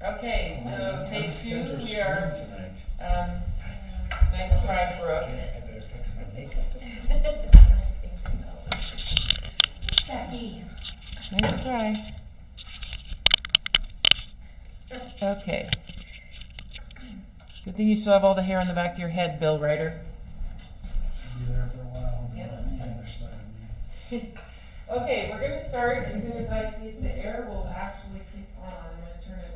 Okay, so take Center two, we screen are, tonight. nice try, Brooke. I better fix my makeup. Becky. Nice try. Okay. Good thing you still have all the hair on the back of your head, Bill Ryder. Be there for a while, it's Yep. the Spanish side of me. Okay, we're gonna start as soon as I see if the air will actually kick on. I'm gonna turn it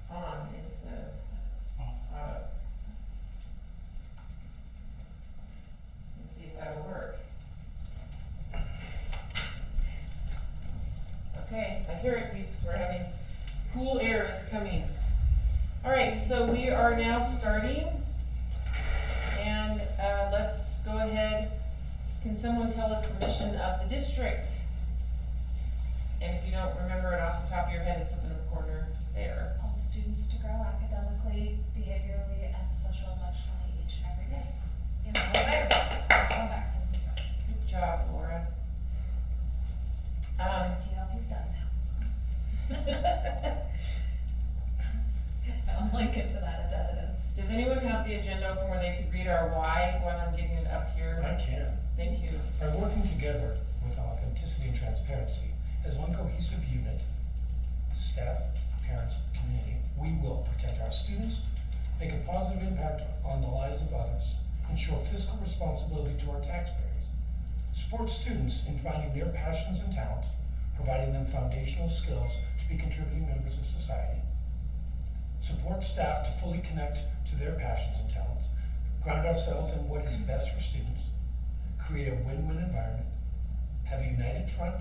on instead of auto. And see if that'll work. Okay, I hear it, peeps, we're having, cool air is coming. Alright, so we are now starting, and, let's go ahead. Can someone tell us the mission of the district? And if you don't remember it off the top of your head, it's up in the corner there. All students to grow academically, behaviorally, and social emotionally each and every day. In all Americans. All Americans. Good job, Laura. He's done now. I'll link it to that as evidence. Does anyone have the agenda open where they could read our why while I'm getting it up here? I can. Thank you. By working together with authenticity and transparency as one cohesive unit, staff, parents, community, we will protect our students, make a positive impact on the lives of others, ensure fiscal responsibility to our taxpayers, support students in finding their passions and talents, providing them foundational skills to be contributing members of society, support staff to fully connect to their passions and talents, ground ourselves in what is best for students, create a win-win environment, have a united front,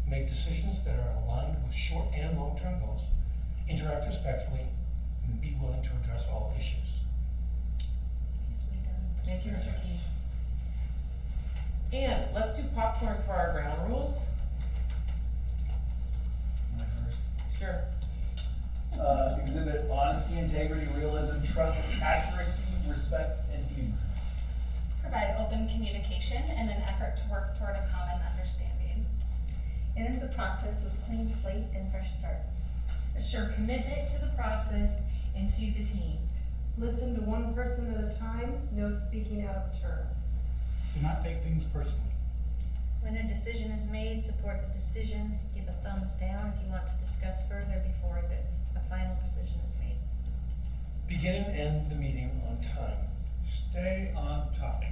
make decisions that are aligned with short and long-term goals, interact respectfully, and be willing to address all issues. Nicely done. Thank you, Mr. Key. And let's do popcorn for our ground rules. My first. Sure. Exhibit honesty, integrity, realism, trust, accuracy, respect, and humor. Provide open communication in an effort to work toward a common understanding. Enter the process with a clean slate and fresh start. Assure commitment to the process and to the team. Listen to one person at a time, no speaking out of turn. Do not take things personally. When a decision is made, support the decision, give a thumbs down if you want to discuss further before a final decision is made. Begin and end the meeting on time. Stay on topic.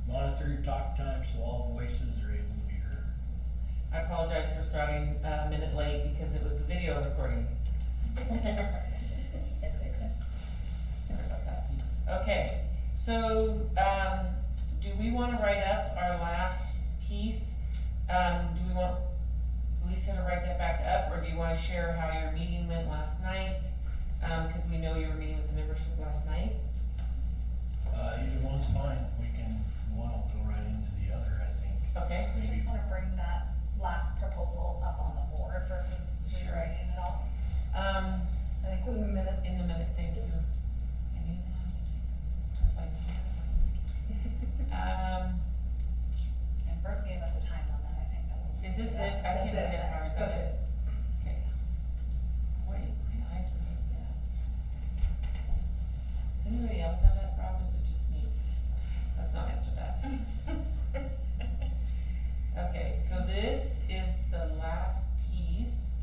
Monitor your talk time so all voices are able to be heard. I apologize for starting a minute late because it was the video recording. That's okay. Sorry about that. Okay, so, do we wanna write up our last piece? Do we want Lisa to write that back up, or do you wanna share how your meeting went last night? Cause we know you were meeting with the membership last night. Either one's fine. One will go right into the other, I think. Okay, We just wanna bring that last proposal up on the board versus Sure. rewriting it all. um, I think It's in the minutes. in the minute, thank you. I was like, And Brooke gave us a time limit, I think that was. is this it? I can't see That's it. it far, is that That's it? it. Okay. Wait, my eyes are really bad. Does anybody else have that problem, or is it just me? Let's not answer that. Okay, so this is the last piece.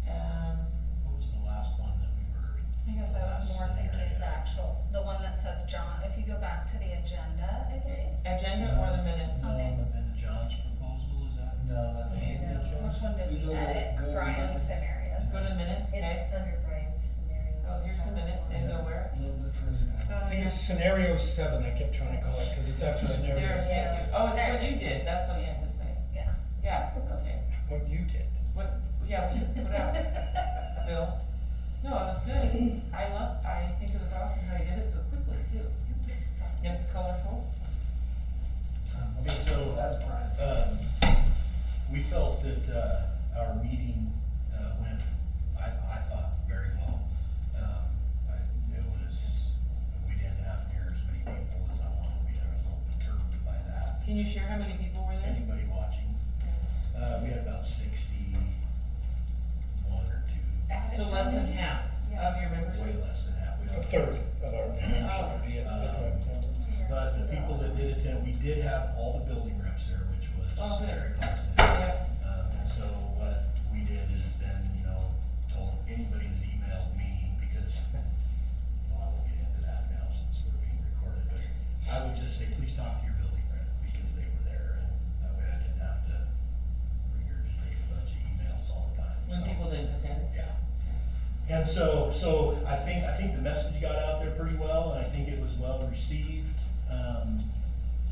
What was the last one that we were? I guess I was more Last thinking scenario. the actual, the one that says John, if you go back to the agenda, I think. Agenda or the minutes? No, and John's proposal, is that? No, that's the end of John's. Which one did We we go to- edit? go to Brian's minutes. scenarios. Go to the minutes, It's okay? under Brian's scenario. Oh, here's the minutes, and go where? A little bit further down. I think it's scenario 7, I kept trying to call it, cause it's after scenario There's, 6. oh, it's There what it you is. did, that's what you had to say. Yeah. Yeah, okay. What you did. What, yeah, what you put out, Bill? No, it was good. I think it was awesome how you did it so quickly too. And it's colorful. Okay, so That's Brian's. We felt that our meeting went, I thought, very well. We didn't have near as many people as I wanted. I was a little perturbed by that. Can you share how many people were there? Anybody watching? We had about 61 or 2 third of our membership would be at the correct number. But the people that did attend, we did have all the building reps there, which was Oh, good. very positive. Yes. And so what we did is then, told anybody that emailed me, because, well, I won't get into that now since we're being recorded, but I would just say, please talk to your building rep, because they were there, and that way I didn't have to regurgitate a bunch of emails all the time. When So, people didn't attend. yeah. And so I think the message got out there pretty well, and I think it was well received.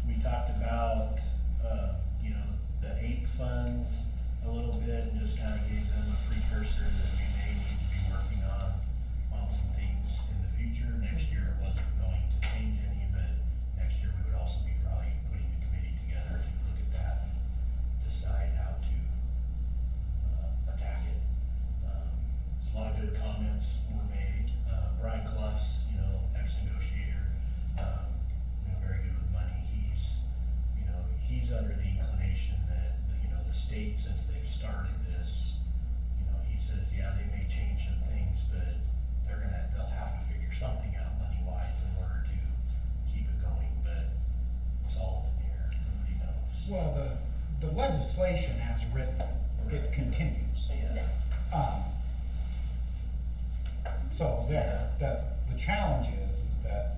We talked about, the APE funds a little bit, and just kind of gave them a precursor that we may need to be working on some things in the future. Next year, it wasn't going to change any, but next year, we would also be probably putting a committee together to look at that, decide how to attack it. A lot of good comments were made. Brian Cloughs, ex-negotiator, very good with money. He's under the inclination that, the state, since they've started this, he says, yeah, they may change some things, but they'll have to figure something out money-wise in order to keep it going, but it's all up in the air. Nobody knows. Well, the legislation as written, it continues. Yeah. So there, the challenge is that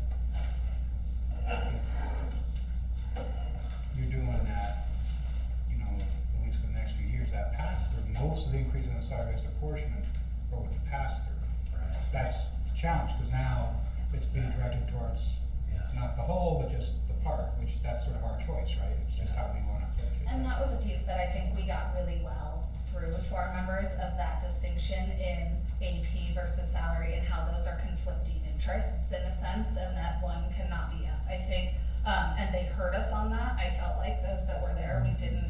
if you're doing that, at least for the next few years, that pass-through, most of the increase in the salary is proportionate or with the pass-through. Right. That's the challenge, because now it's being directed towards Yeah. not the whole, but just the part, which that's sort of our choice, right? It's just how we wanna approach it. And that was a piece that I think we got really well through to our members, of that distinction in AP versus salary, and how those are conflicting interests in a sense, and that one cannot be up. I think, and they heard us on that. I felt like those that were there, we didn't,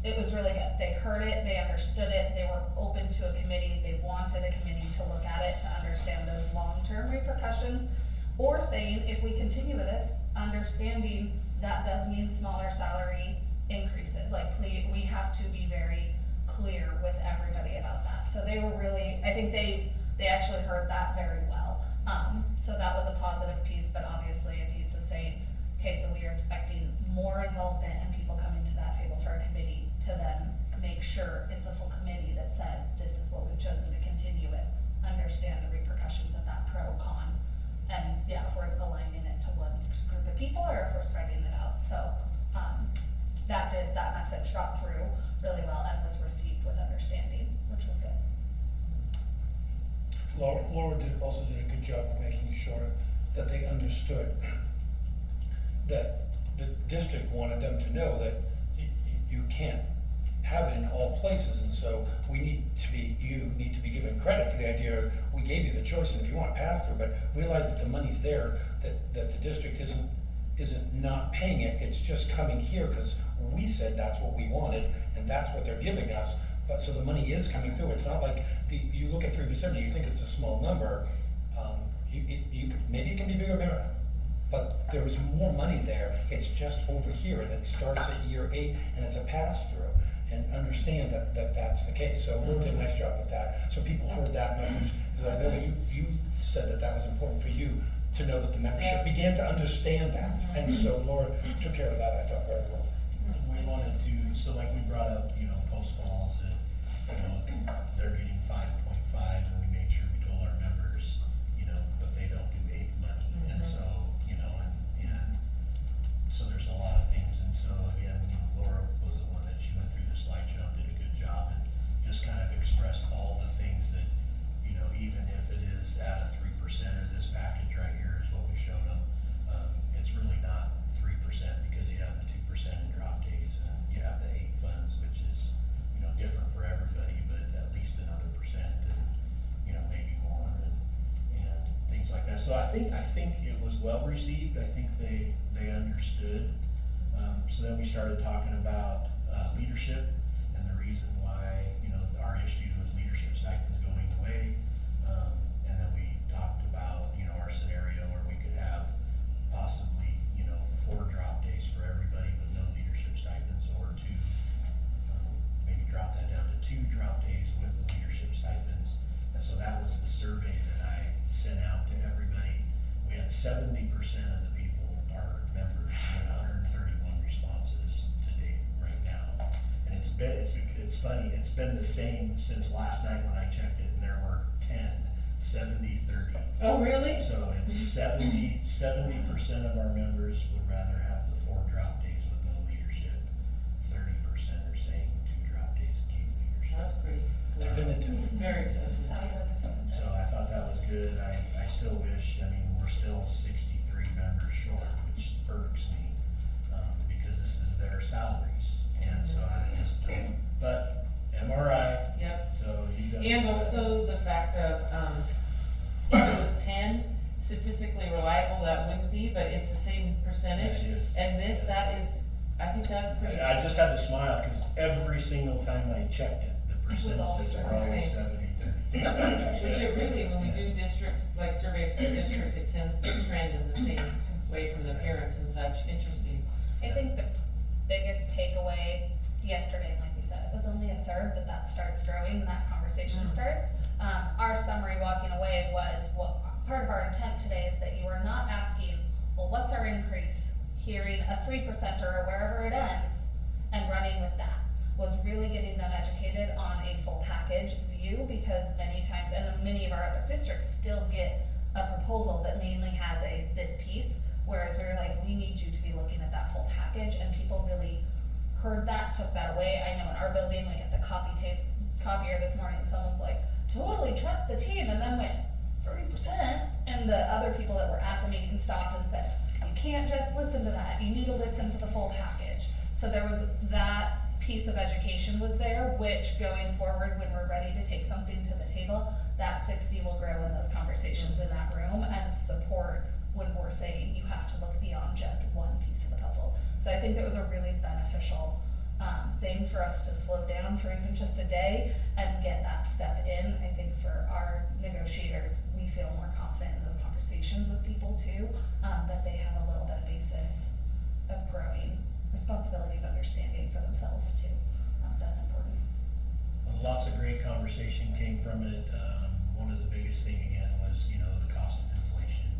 it was really good. They heard it, they understood it, they were open to a committee, they wanted a committee to look at it, to understand those long-term repercussions. Or saying, if we continue with this, understanding that does mean smaller salary increases, like, we have to be very clear with everybody about that. So they were really, I think they actually heard that very well. So that was a positive piece, but obviously a piece of saying, okay, so we are expecting more involvement and people coming to that table for a committee to then make sure it's a full committee that said, this is what we've chosen to continue with, understand the repercussions of that pro con. And yeah, if we're aligning it to one group of people or if we're spreading it out. So, that message got through really well and was received with understanding, which was good. Laura also did a good job of making sure that they understood that the district wanted them to know that you can't have it in all places, and so you need to be given credit for the idea, we gave you the choice, and if you want to pass through, but realize that the money's there, that the district isn't not paying it, it's just coming here, because we said that's what we wanted, and that's what they're giving us, but so the money is coming through, it's not like, you look at 3%, you think it's a small number, maybe it can be bigger, but there was more money there, it's just over here, and it starts at year 8, and it's a pass-through, and understand that that's the case, so Laura did a nice job with that, so people heard that message, because I know you said that was important for you, to know that the membership began to understand that, and so Laura took care of that, I thought, very well. We wanted to, so like we brought up, Post Falls, that, they're getting 5.5, and we made sure we told our members, but they don't do APE money, and so, and so there's a lot of things, and so again, Laura was the one that she went through the slideshow and did a good job, and just kind of expressed all the things that, even if it is at a 3% or this package right here is what we showed them, it's really not 3% because you have the 2% in drop days and you have the 8 funds, which is, different for everybody, but at least another percent and, maybe more and things like that. So I think it was well received. I think they understood. So then we started talking about leadership and the reason why, our issue with leadership stipends going away. And then we talked about, our scenario where we could have possibly, 4 drop days for everybody with no leadership stipends, or 2, maybe drop that down to 2 drop days with the leadership stipends. And so that was the survey that I 70% of the people are members, and 131 responses to date right now. And it's funny, it's been the same since last night when I checked it, and there were 10, 70, 30. Oh, really? So it's 70% of our members would rather have the 4 drop days with no leadership. 30% are saying 2 drop days and keep leadership. That's pretty good. Definitive. Very good. That was a different. So I thought that was good. I still wish, I mean, we're still 63 members short, which irks me, because this is their salaries. And so I just, but MRI, Yep. so you got. And also the fact of, if it was 10, statistically reliable, that wouldn't be, but it's the same percentage. It is. And this, that is, I think that's pretty. I just had to smile because every single time I checked it, the was always percentages the were always same. 70-30. Which it really, when we do districts, like surveys for district, it tends to trend in the same way from the parents and such. Interesting. I think the biggest takeaway yesterday, like we said, it was only a third, but that starts growing and that conversation starts. Our summary walking away was, what part of our intent today is that you are not asking, well, what's our increase? Hearing a 3% or wherever it ends and running with that was really getting them educated on a full package view, because many times, and many of our other districts still get a proposal that mainly has this piece, whereas we were like, we need you to be looking at that full package, and people really heard that, took that away. I know in our building, like at the copier this morning, someone's like, totally trust the team, and then went 30%, and the other people that were at the meeting stopped and said, you can't just listen to that, you need to listen to the full package. So there was that piece of education was there, which going forward, when we're ready to take something to the table, that 60 will grow in those conversations in that room and support when we're saying you have to look beyond just one piece of the puzzle. So I think it was a really beneficial thing for us to slow down for even just a day and get that step in. I think for our negotiators, we feel more confident in those conversations with people too, that they have a little bit of basis of growing responsibility of understanding for themselves too. That's important. Lots of great conversation came from it. One of the biggest thing again was, the cost of inflation,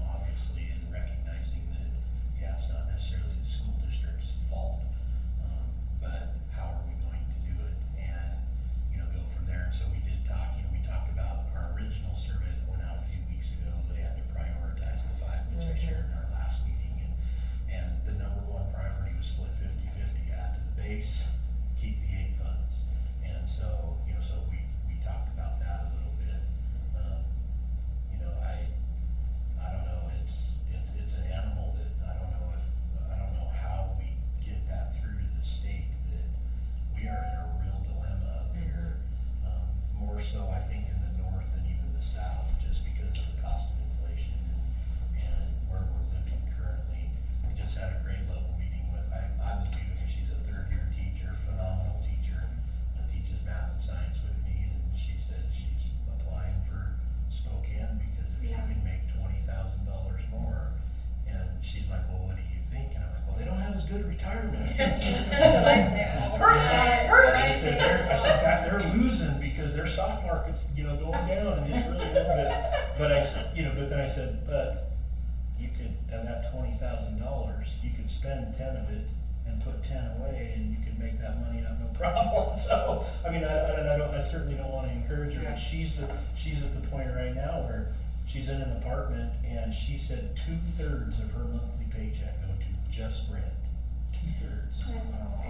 obviously, and recognizing that, yeah, it's not necessarily the school district's fault, but how are we going to do it and, go from there. And so we did talk, we talked about our original survey that went out a few weeks ago. They had to prioritize the 5, which I shared in our last meeting, and the number 1 priority was split 50-50, add to the base, keep the 8 funds. And so, so we talked about that a little bit. I don't know, it's an animal that I don't know how we get that through to the state, that we are in a real dilemma up here. More so I think in the north than even the south, just because of the cost of inflation and where we're living currently. We just had a grade level meeting with, I was meeting with her, she's a 3rd-year teacher, phenomenal teacher, teaches math and science with me, and she said she's applying for Spokane because if she can make $20,000 more, and she's like, well, what do you think? And I'm like, well, they don't have as good a retirement. That's what I say. I said that they're losing because their stock market's, going down and it's really low. But I said, but then I said, but you could, and that $20,000, you could spend 10 of it and put 10 away and you could make that money up, no problem. So, I certainly don't want to encourage her, but she's at the point right now where she's in an apartment and she said 2/3 of her monthly paycheck go to just rent. 2/3.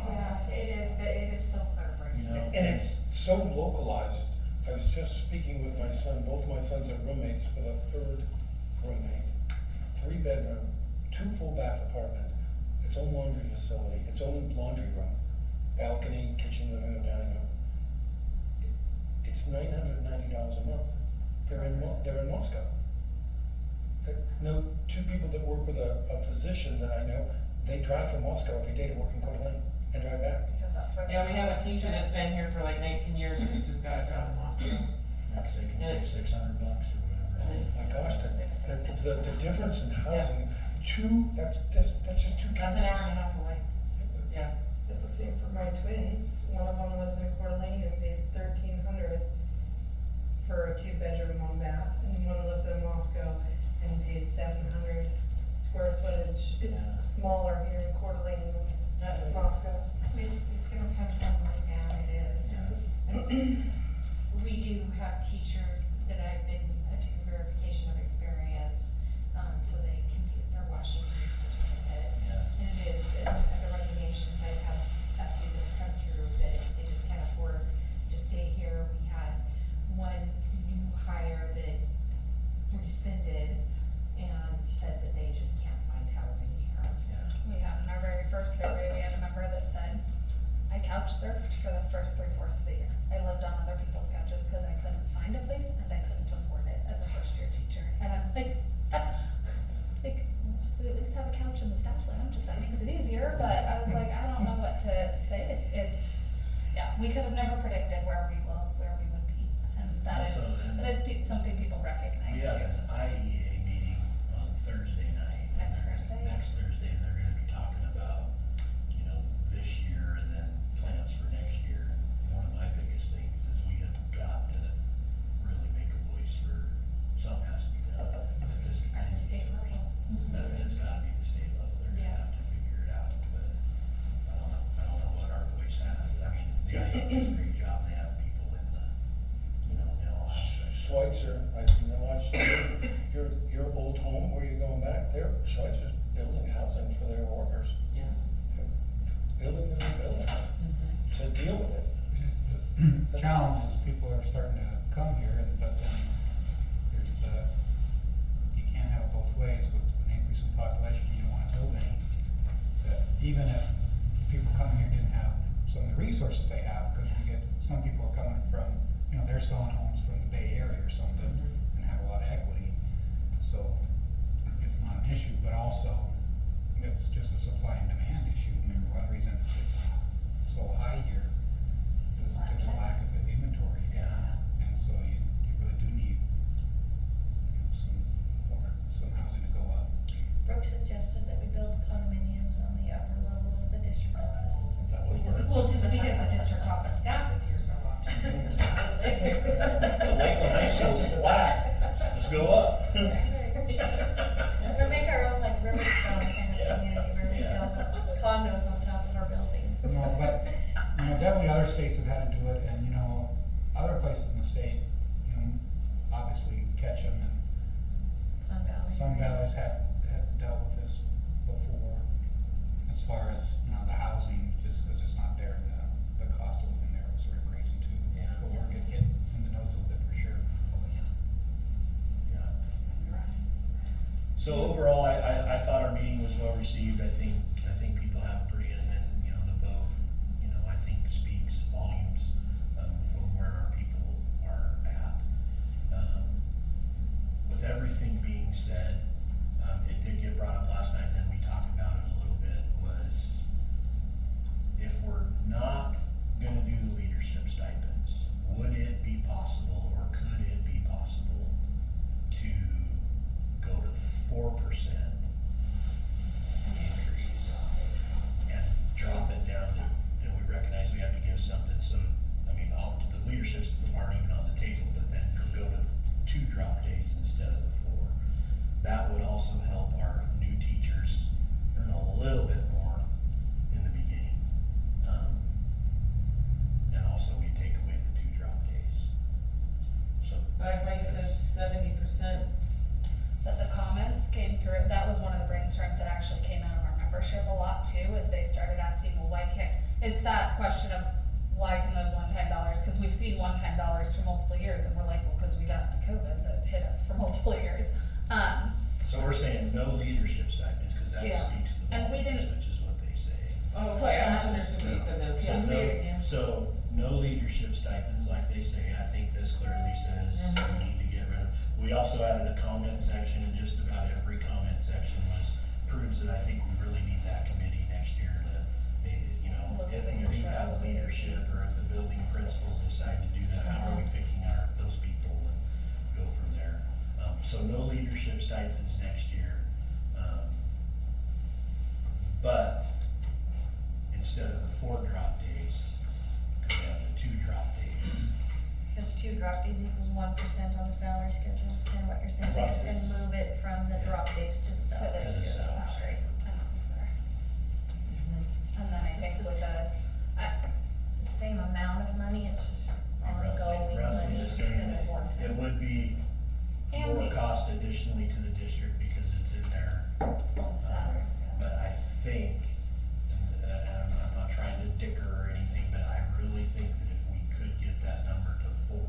Yeah, it is so heartbreaking. And it's so localized. I was just speaking with my son, both my sons are roommates with a 3rd roommate, 3-bedroom, 2 full bath apartment, its own laundry facility, its own laundry room, balcony, kitchen, living room, dining room. It's $990 a month. They're in Moscow. No, 2 people that work with a physician that I know, they drive from Moscow every day to work in Coeur d'Alene and drive back. Because that's where. Yeah, we have a teacher that's been here for like 19 years who just got a job in Moscow. Perhaps they can save $600 or whatever. Oh my gosh, the difference in housing, that's just 2 That's an hour and a half away. Yeah. It's the same for my twins. One of them lives in Coeur d'Alene and pays $1,300 for a 2-bedroom, 1 bath, and one lives in Moscow and pays 700 square footage. It's smaller here in Coeur d'Alene than Moscow. It's gonna come tumbling down, it is. And we do have teachers that I've been doing verification of experience, so they can get their Washington certificate. Yeah. And it is, and the resignations, I've had a few that have come through that they just can't afford to stay here. We had one new hire that rescinded and said that they just can't find housing here. We had in our very first survey, we had a member that said, I couch surfed for the first 3/4 of the year. I lived on other people's couches because I couldn't find a place and I couldn't afford it as a first year teacher. And I'm like, we at least have a couch in the staff lounge, if that makes it easier, but I was like, I don't know what to say. It's, yeah, we could have never predicted where we would be. And that is, Also, then- that is something people recognize We too. have an IEA meeting on Thursday night. and Next they're- Thursday? Next Thursday, and they're gonna be talking about, you know, this year and then plans for next year. One of my biggest things is we have got to really make a voice for, something has to be done. At the state level. It's gotta be the state level, they're gonna Yeah. have to figure it out, but I don't know what our voice has. I mean, the IEA does a great job, they have people in the, you know, in all aspects. Schweitzer, I watched your old home where you're going back there, Schweitzer's building housing for their workers. Yeah. Building the new buildings to deal with it. The challenge is people are starting to come here, but then there's you can't have it both ways with an increase in population, you don't wanna build any. That even if people coming here didn't have some of the resources they have, because you get, some people are coming from, you know, they're selling homes from the Bay Area or something and have a lot of equity, so it's not an issue, but also it's just a supply and demand issue. And one reason it's so high here is there's a lack of inventory. Yeah. And so you really do need, you know, some housing to go up. Brooke suggested that we build condominiums on the upper level of the district office. That would work. Well, just because the district office staff is here so often. The Lakeland High School's flat, let's go up. We'll make our own like Riverstone kind of Yeah. community where we Yeah. build condos on top of our buildings. You know, but, you know, definitely other states have had to do it, and, you know, other places in the state, you know, obviously Ketchum and Sun Valley. Sun Valley's have dealt with this before, as far as, you know, the housing, just because it's not there, the cost of living there was sort of crazy too. Yeah. But we're getting hit in the nose with it for sure. Yeah. So overall, I thought our meeting was well received. I think people have a pretty, and then, you know, the vote, you know, I think speaks volumes, from where our people are at. With everything being said, it did get brought up last night, and then we talked about it a little bit, was if we're not gonna do the leadership stipends, would it be possible, or could it be possible to go to 4% increase and drop it down to, and we recognize we have to give something, so, I mean, all, the leaderships aren't even on the table, but then could go to 2 drop days instead of the 4. That would also help our new teachers earn a little bit more in the beginning. And also we take away the 2 drop days. So. But I thought you said 70%. That the comments came through, that was one of the brainstorms that actually came out of our membership a lot too, is they started asking, well, why can't, it's that question of, why can those one-time dollars, cause we've seen one-time dollars for multiple years, and we're like, well, cause we got COVID that hit us for multiple years. So we're saying no leadership stipends, cause that Yeah. speaks to the And we volumes, didn't- which is what they say. Oh, okay, I misunderstood what you said though. So Yeah. no- Say it again. So, no leadership stipends, like they say, I think this clearly says we need to get rid of. We also added a comment section, and just about every comment section proves that I think we really need that committee next year to, you know, Look at if we do leadership. have leadership, or if the building principals decide to do that, how are we picking those people, and go from there. So no leadership stipends next year. But instead of the 4 drop days, go down to 2 drop days. Can Cause 2 drop days equals 1% on the salary schedule is kinda what you're thinking, Roughly. and move it from the drop days to the To salary. the, Because of to the salaries. salary, and that's fair. And then I think with the, It's the same amount of money, it's just ongoing Roughly money the instead same. of one It time. would be and more we, cost additionally to the district because it's in there. on the salary scale. But I think, and I'm not trying to dicker or anything, but I really think that if we could get that number to 4,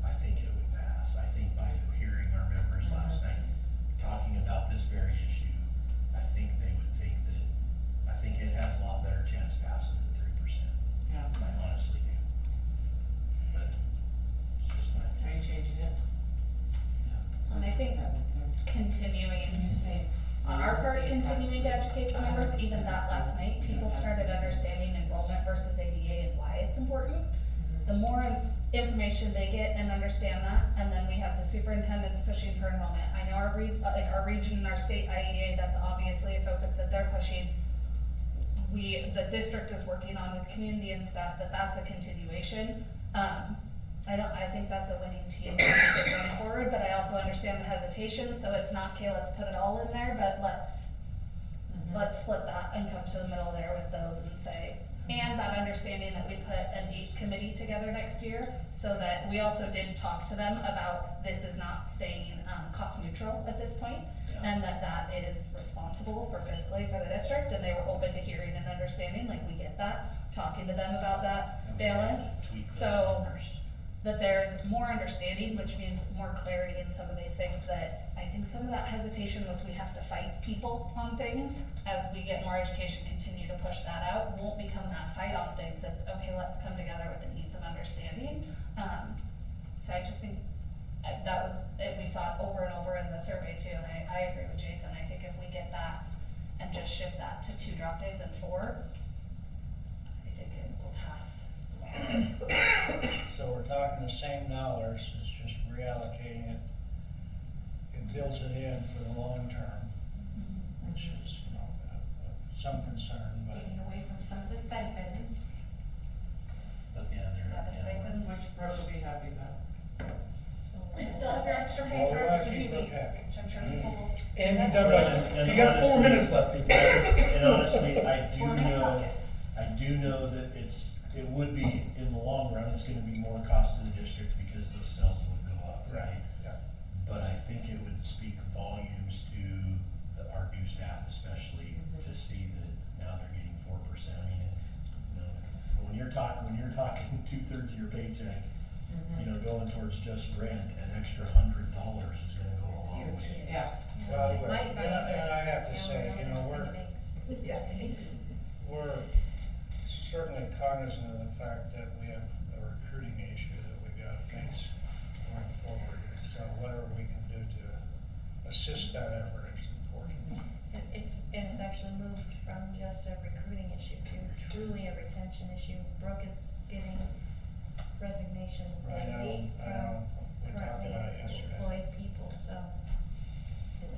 I think it would pass. I think by hearing our members last night talking about this very issue, I think they would think that, I think it has a lot better chance of passing than 3%. Yeah. I honestly do. But it's just my Are you changing it? And I think continuing, Can you say? on our part, continuing to educate the members, even that last night, people started understanding enrollment versus ADA and why it's important. The more information they get and understand that, and then we have the superintendents pushing for enrollment. I know our region and our state IEA, that's obviously a focus that they're pushing. The district is working on with community and stuff, that's a continuation. I think that's a winning team going forward, but I also understand the hesitation, so it's not, okay, let's put it all in there, but let's split that and come to the middle there with those and say, and that understanding that we put a deep committee together next year, so that we also did talk to them about this is not staying, cost neutral at this point, and that is responsible for fiscally for the district, and they were open to hearing and understanding, like, we get that, talking to them about that balance. tweak those So, numbers. that there's more understanding, which means more clarity in some of these things that I think some of that hesitation with we have to fight people on things, as we get more education, continue to push that out, won't become that fight on things, it's, okay, let's come together with an ease of understanding. So I just think we saw it over and over in the survey too, and I agree with Jason, I think if we get that and just shift that to 2 drop days and 4, I think it will pass. So we're talking the same dollars, it's just reallocating it. It builds it in for the long term, which is, some concern, but. Getting away from some of the stipends. But yeah, Yeah, the stipends. Which Brooke will be happy about. You still have your extra pay for Well, extra keep duty, okay. which I'm sure people will. And That's you got 4 minutes left, people. And honestly, I do 4-minute know, caucus. that it would be, in the long run, it's gonna be more cost to the district because those cells would go up, right? Yeah. But I think it would speak volumes to our new staff especially, to see that now they're getting 4%. I mean, when you're talking 2/3 of your paycheck, going towards just rent, an extra $100 is gonna go a long way. Yeah. Well, It might buy and I have to you say, know, I don't we're, think it makes these days. we're certainly cognizant of the fact that we have a recruiting issue that we gotta face going forward. So whatever we can do to assist that effort is important. It's actually moved from just a recruiting issue to truly a retention issue. Brooke is getting resignations I daily know, we talked from currently about it yesterday. employed people, so.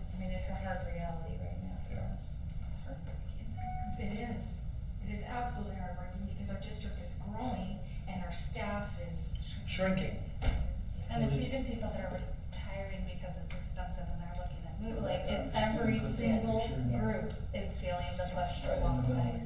It's a hard reality right now for Yeah. us. It's heartbreaking. It is absolutely heartbreaking because our district is growing and our staff is. Shrinking. And it's even people that are retiring because it's expensive and they're looking at move, like, it's every single group is feeling the push to walk away.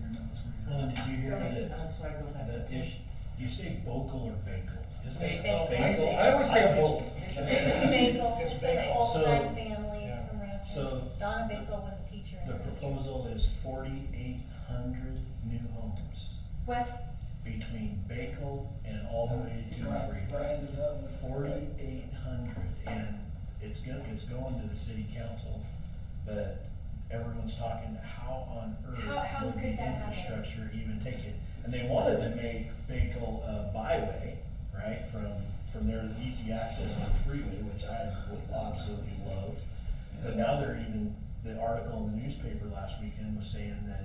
Well, did you hear that, So I go back. that ish, you say Bokel or Bakel? Isn't it Bakel. I always say both. Bagel, It's it's an Bagel. old-time family Yeah. from around here. So- Donna Bagel was a teacher in The our district. proposal is 4,800 new homes What? between Bakel and all the way to the freeway. 4,800, and it's going to the city council, but everyone's talking, how on How earth would the could that happen? infrastructure even take it? And they wanted to make Bakel a byway, right, from their easy access to the freeway, which I would absolutely love. But now the article in the newspaper last weekend was saying that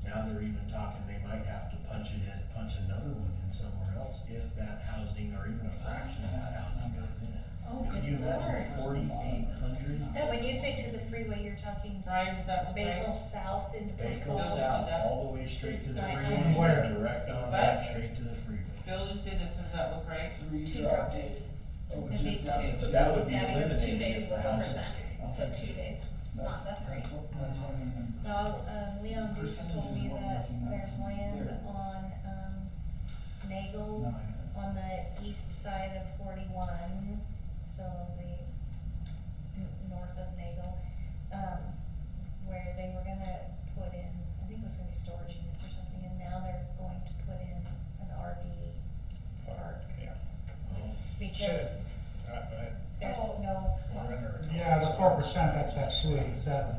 now they're even talking, they might have to punch another one in somewhere else if that housing, or even a fraction of that housing goes in. Oh, Can you good imagine lord. 4,800? So when you say to the freeway, you're talking Right, is that what Bagel Frank- south into Bakel Piscataway? south, all the way straight to the Right. freeway, Where? direct on What? that, straight to the freeway. Bill just did this, does that look right? 3 2 drop days. days. Oh, It'd just be down to 2. But that would be Yeah, because 2 eliminated days if was the a house is percent, gained. so 2 days, not That's, the 3. that's what I remember. Well, Leon just told me Percentages weren't that working out. there's land There it is. on, Nagel, No, I know. on the east side of 41, so the north of Nagel, where they were gonna put in, I think it was gonna be storage units or something, and now they're going to put in an RV park. Because there's no. Yeah, the 4%, that's that 287.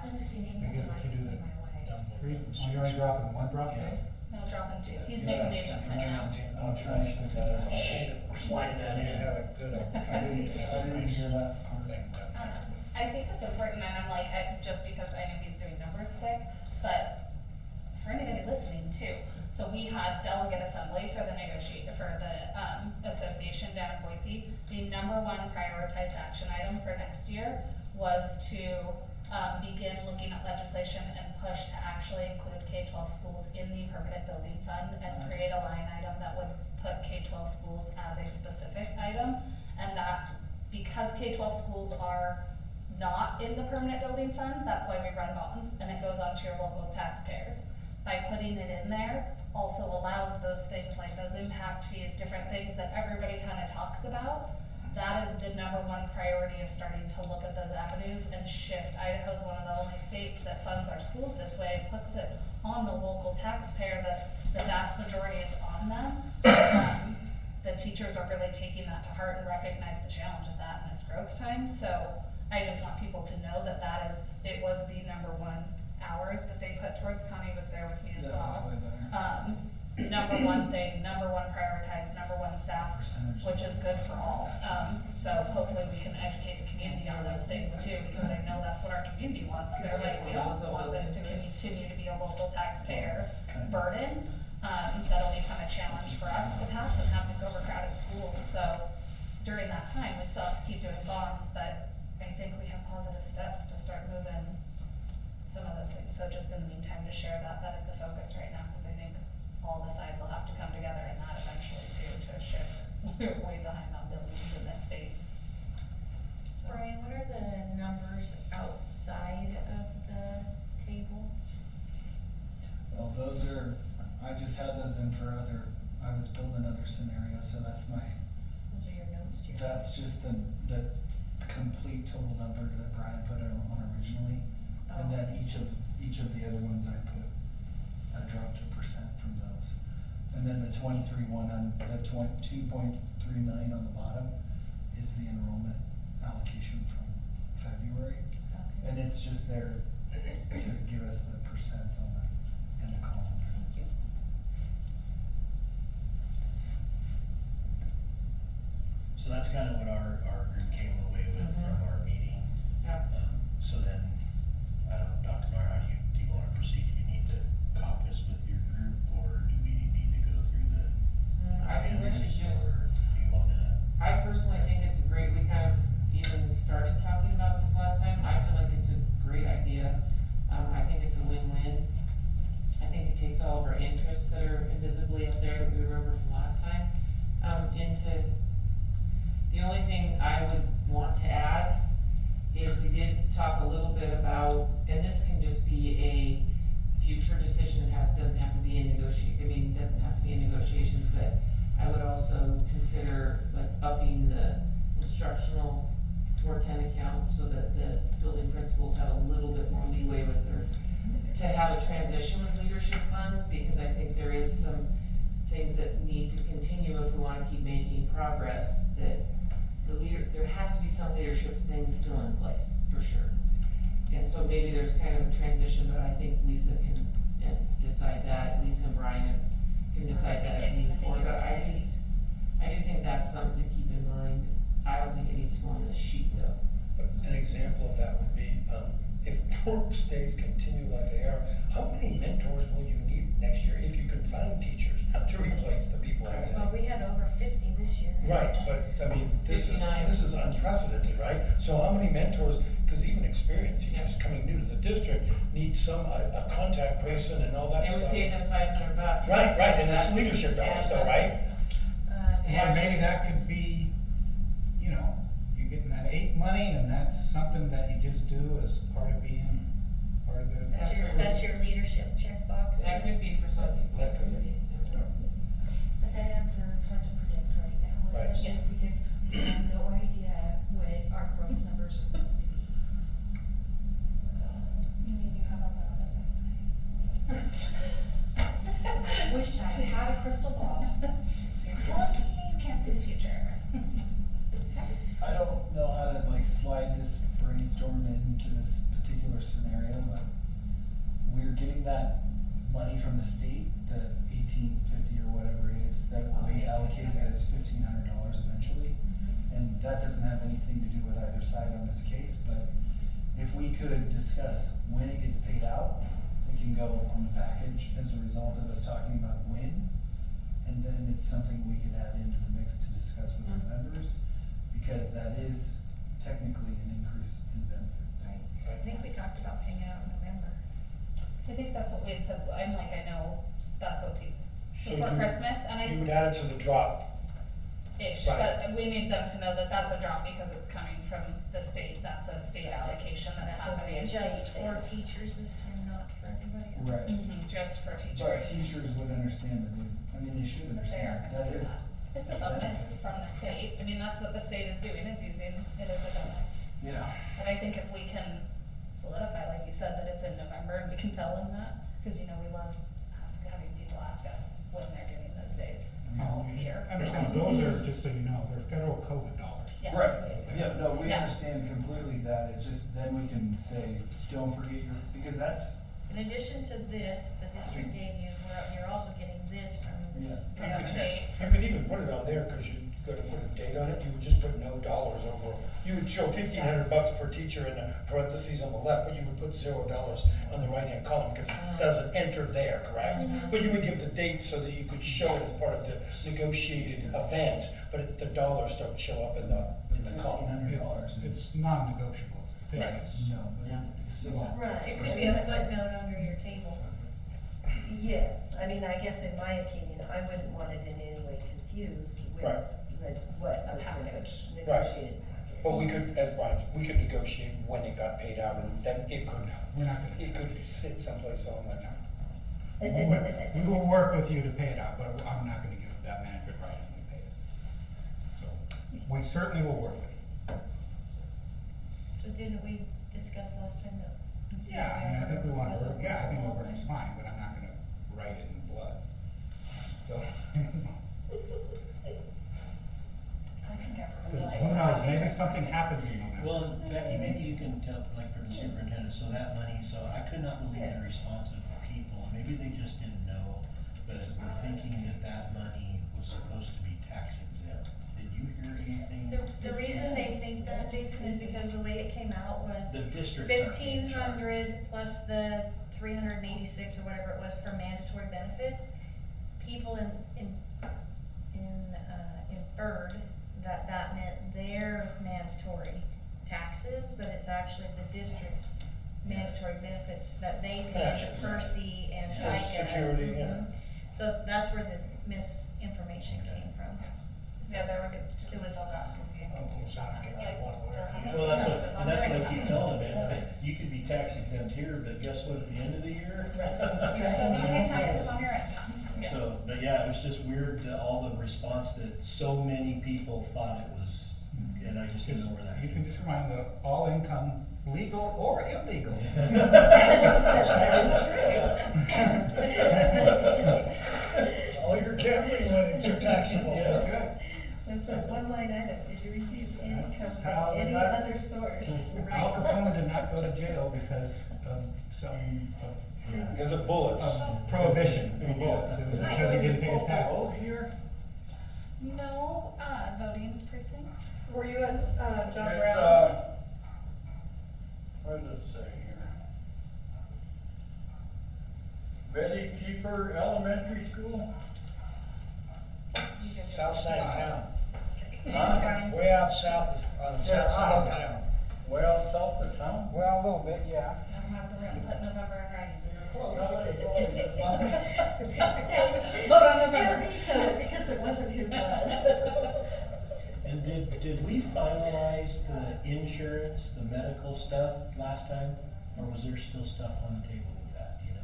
Because if you do the three, oh, you're only dropping one drop Yeah. day? No, dropping 2, he's making the adjustment now. I'm trying to fix that out. We're sliding that You in. had a good, I didn't hear that part. I think it's important, and I'm like, just because I know he's doing numbers quick, but for anybody listening too. So we had delegate assembly for the association down in Boise. The number 1 prioritized action item for next year was to begin looking at legislation and push to actually include K-12 schools in the permanent building fund and create a line item that would put K-12 schools as a specific item. And that, because K-12 schools are not in the permanent building fund, that's why we run bonds, and it goes on to your local taxpayers. By putting it in there, also allows those things like those impact fees, different things that everybody kind of talks about. That is the number 1 priority of starting to look at those avenues and shift. Idaho's one of the only states that funds our schools this way, puts it on the local taxpayer, that the vast majority is on them. The teachers are really taking that to heart and recognize the challenge of that in this growth time. So I just want people to know that it was the number 1 hours that they put towards. Connie was there with me as Yeah, well. that's way better. Number 1 thing, number 1 prioritized, number 1 staff, Percentage. which is good for all. So hopefully we can educate the community on those things too, because I know that's what our community wants. They're like, we don't want this to continue to be a local taxpayer burden. That'll become a challenge for us to pass and have these overcrowded schools. So during that time, we still have to keep doing bonds, but I think we have positive steps to start moving some of those things. So just in the meantime, to share that it's a focus right now, because I think all the sides will have to come together in that eventually too, to shift. We're way behind on buildings in this state. So, Brian, what are the numbers outside of the table? Well, those are, I just had those in for I was building other scenarios, so that's Those are your notes, Jason? that's just the complete total number that Brian put on originally. And then each of the other ones I dropped a percent from those. And then the 23 one, the 2.3 million on the bottom is the enrollment allocation from February. Okay. And it's just there to give us the percents in the column. Thank you. So that's kind of what our group came away with from our meeting. Yeah. So then, I don't know, Dr. Meyer, how do you wanna proceed? Do you need to caucus with your group, or do we need to go through the I think we should standards, just, or do you wanna? I personally think it's great, we kind of even started talking about this last time. I feel like it's a great idea. I think it's a win-win. I think it takes all of our interests that are invisibly up there that we remember from last time, into. The only thing I would want to add is we did talk a little bit about, and this can just be a future decision, doesn't have to be in doesn't have to be in negotiations, but I would also consider like upping the instructional 410 account so that the building principals have a little bit more leeway with to have a transition with leadership funds, because I think there is some things that need to continue if we wanna keep making progress, that there has to be some leadership things still in place, for sure. And so maybe there's kind of a transition, but I think Lisa can decide that, Lisa and Brian can decide that if needed for, but I do think that's something to keep in mind. I don't think it needs to go on the sheet though. An example of that would be, if work stays continue like they are, how many mentors will you need next year if you can find teachers to replace the people exiting? Well, we had over 50 this year. Right, but I mean, this 59. is unprecedented, right? So how many mentors, cause because even experienced teachers coming new to the district need a contact person and all that And we stuff. paid them $500. Right, and it's That's- leadership dollars though, right? Or maybe that could be, you know, you're getting that APE money and that's something that you just do as part of being part of the. That's your leadership checkbox. That could be for some people. That could be. But that answer is hard to predict right now, Right. especially because we have no idea what our growth numbers are going to be. You mean you have a lot of insight? Wish I had a crystal ball. You're telling me you can't see the future. I don't know how to like slide this brainstorm into this particular scenario, but we're getting that money from the state, the 1850 or whatever it is, that will be allocated as $1,500 eventually. And that doesn't have anything to do with either side on this case, but if we could discuss when it gets paid out, it can go on the package as a result of us talking about when. And then it's something we could add into the mix to discuss with our members, because that is technically an increase in benefits. Right. I think we talked about paying it out in November. I think that's what we had said, I'm like, I know that's what people, So before you- Christmas, and You would I, add it to the drop. ish, Right. but we need them to know that that's a drop because it's coming from the state, that's a state allocation, that's not gonna be a state. Just for teachers this time, not for everybody else. Right. Just for But teachers. teachers would understand that, they should But they are understand, gonna that see is, that. It's a bonus from the state, I mean, that's what the state is doing, is using, it as a bonus. yeah. And I think if we can solidify, like you said, that it's in November and we can tell them that, cause you know, we love having people ask us when they're getting those days all year. Understand, those are, just so you know, they're federal COVID dollars. Yeah. Right, yeah, no, we Yeah. understand completely that, it's just, then we can say, don't forget your, because that's, In addition to this, the district gave you, you're also getting this from this. From the state. You could even put it on there, cause you gotta put a date on it, you would just put no dollars over, you would show $1,500 per teacher in the parentheses on the left, but you would put $0 on the right-hand column, cause it doesn't enter there, correct? But you would give the date so that you could show it as part of the negotiated event, but the dollars don't show up in the column. $1,500. It's non-negotiable, I think Right. it's. No, but it's still. It Right. could be a footnote under your table. Yes, I mean, I guess in my opinion, I wouldn't want it in any way confused with, Right. with what A was package. negotiated package. But we could, as Brian, we could negotiate when it got paid out, and then it could, We're not gonna. it could sit someplace on that. We will work with you to pay it out, but I'm not gonna give that manager right and we pay it. So, we certainly will work with you. So didn't we discuss last time that? Yeah, I mean, I think we wanna Was it work, yeah, I think workable? working's fine, but I'm not gonna write it in blood. So, I can get who rid of knows, maybe something happens in November. Well, Becky, maybe you can tell, like for the superintendent, so that money, so I could not believe the response of people, maybe they just didn't know, but we're thinking that that money was supposed to be tax exempt. Did you hear anything? The reason they think that, Jason, is because the way it came out was The districts aren't being charged. 1,500 plus the 386 or whatever it was for mandatory benefits. People inferred that that meant their mandatory taxes, but it's actually the district's mandatory benefits that they pay to Taxes. Percy and Social FICA. Security, yeah. Mhm. So that's where the misinformation came from. Yeah, there was, It was- Well, that's what, and that's what I keep telling them, you could be tax exempt here, but guess what, at the end of the year? you're still paying taxes on your income. Yeah. So, but yeah, it was just weird, all the response that so many people thought it was, and I just didn't know where that You came can just remind the all income, legal or illegal. All your gambling winnings are taxable. That's a one line item, did you receive income How from did any that- other source? Al Capone did not go to jail because of some, Because of bullets. prohibition for bullets, it was because he didn't pay his taxes. here? No, voting precincts. Were you at, John It's, Brown? what does it say here? Betty Kiefer Elementary School? South side of town. Huh? Way out south, on the south side of town. Well, south of town. Well, a little bit, yeah. I'm out of the room, put November in writing. Hey, Vote on he'll November. veto it because it wasn't his blood. And did we finalize the insurance, the medical stuff last time? Or was there still stuff on the table with that, you know?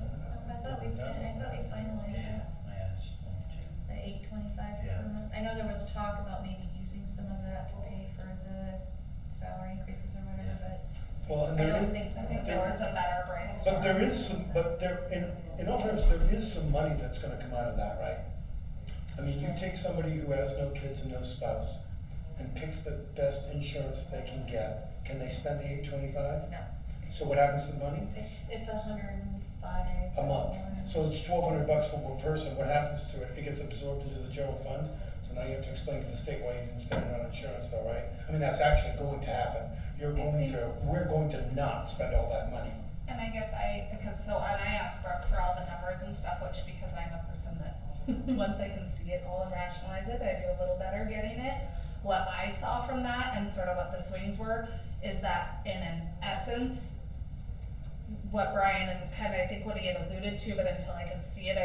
I thought we finalized Yeah, I just wanted to. the $8.25 Yeah. per month. I know there was talk about maybe using some of that to pay for the salary increases or whatever, Yeah. but Well, and I there don't is, think, I I think think there this is was. a better brainstorm. but there is some, but there, in all fairness, there is some money that's gonna come out of that, right? I mean, you take somebody who has no kids and no spouse and picks the best insurance they can get, can they spend the $825? No. So what happens to the money? It's $105. A month. So it's $1,200 for one person, what happens to it? It gets absorbed into the general fund, so now you have to explain to the state why you didn't spend it on insurance though, right? I mean, that's actually going to happen. We're going to not spend all that money. And I guess and I asked Brooke for all the numbers and stuff, which because I'm a person that, once I can see it all and rationalize it, I do a little better getting it. What I saw from that and sort of what the swings were, is that in an essence, what Brian and kind of, I think what he had alluded to, but until I can see it,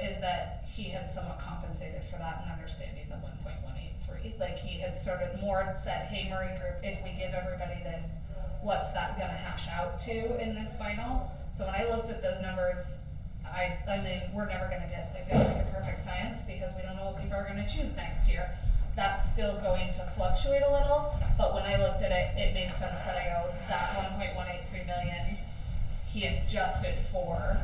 is that he had somewhat compensated for that and understanding the 1.183. Like he had sort of more said, hey, Murray Group, if we give everybody this, what's that gonna hash out to in this final? So when I looked at those numbers, I mean, we're never gonna get a perfect science because we don't know what people are gonna choose next year. That's still going to fluctuate a little, but when I looked at it, it made sense that I go, that 1.183 million, he adjusted for,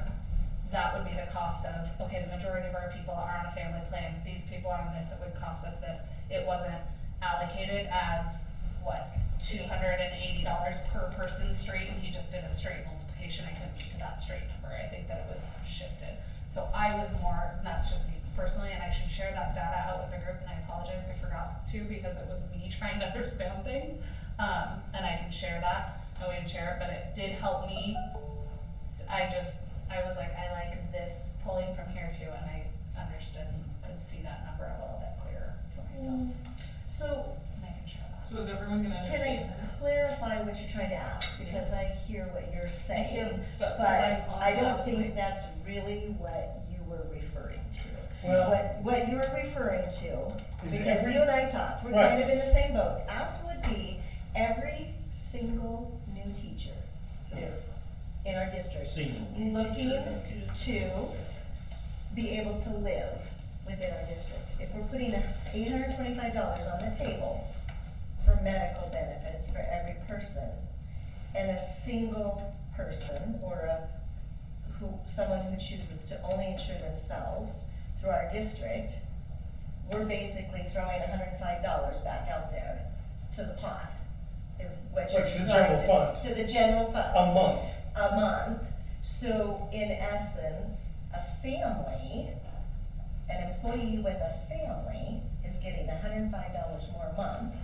that would be the cost of, okay, the majority of our people are on a family plan, these people are on this, it would cost us this. It wasn't allocated as, what, $280 per person straight, and he just did a straight multiplication, I couldn't get to that straight number, I think that it was shifted. So I was more, that's just me personally, and I should share that data out with the group, and I apologize, I forgot to, because it was me trying to understand things. And I can share that, and we can share it, but it did help me. I was like, I like this pulling from here too, and I understood and could see that number a little bit clearer for myself, So, and I can share that. So is everyone gonna can understand? I clarify what you're trying to ask, because I hear what you're I saying, hear, but because I'm on I that don't think side. that's really what you were referring to. Well- What you were referring to, Is it because every- you and I talked, we're Right. kind of in the same boat, as would be every single new teacher Yes. in our district, Single looking teacher, no kids. to be able to live within our district. If we're putting $825 on the table for medical benefits for every person, and a single person or someone who chooses to only insure themselves through our district, we're basically throwing $105 back out there to the pot, is what you're Like to the trying general fund. to the general fund. A month. A month. So in essence, a family, an employee with a family is getting $105 more a month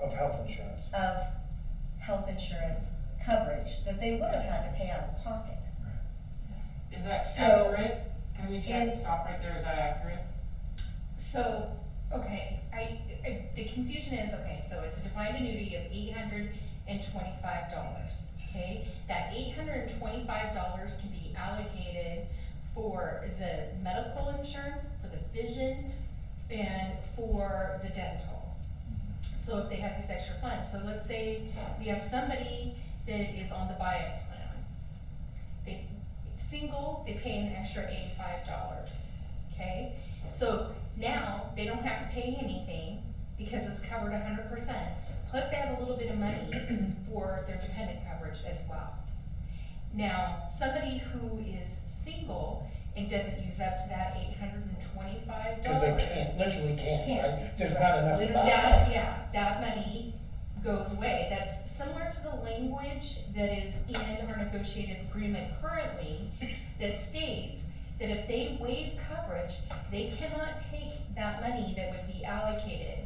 Of health insurance. of health insurance coverage that they would have had to pay out of pocket. Is that So, accurate? Can we check, in- stop right there, is that accurate? So, okay, the confusion is, okay, so it's a defined annuity of $825, okay? That $825 can be allocated for the medical insurance, for the vision, and for the dental. So if they have these extra plans, so let's say we have somebody that is on the buy-up plan. They, single, they pay an extra $85, okay? So now, they don't have to pay anything because it's covered 100%. Plus they have a little bit of money for their dependent coverage as well. Now, somebody who is single and doesn't use up to that $825. Because they can't, literally can't, right? There's not enough to Literally. buy. That money goes away. That's similar to the language that is in our negotiated agreement currently that states that if they waive coverage, they cannot take that money that would be allocated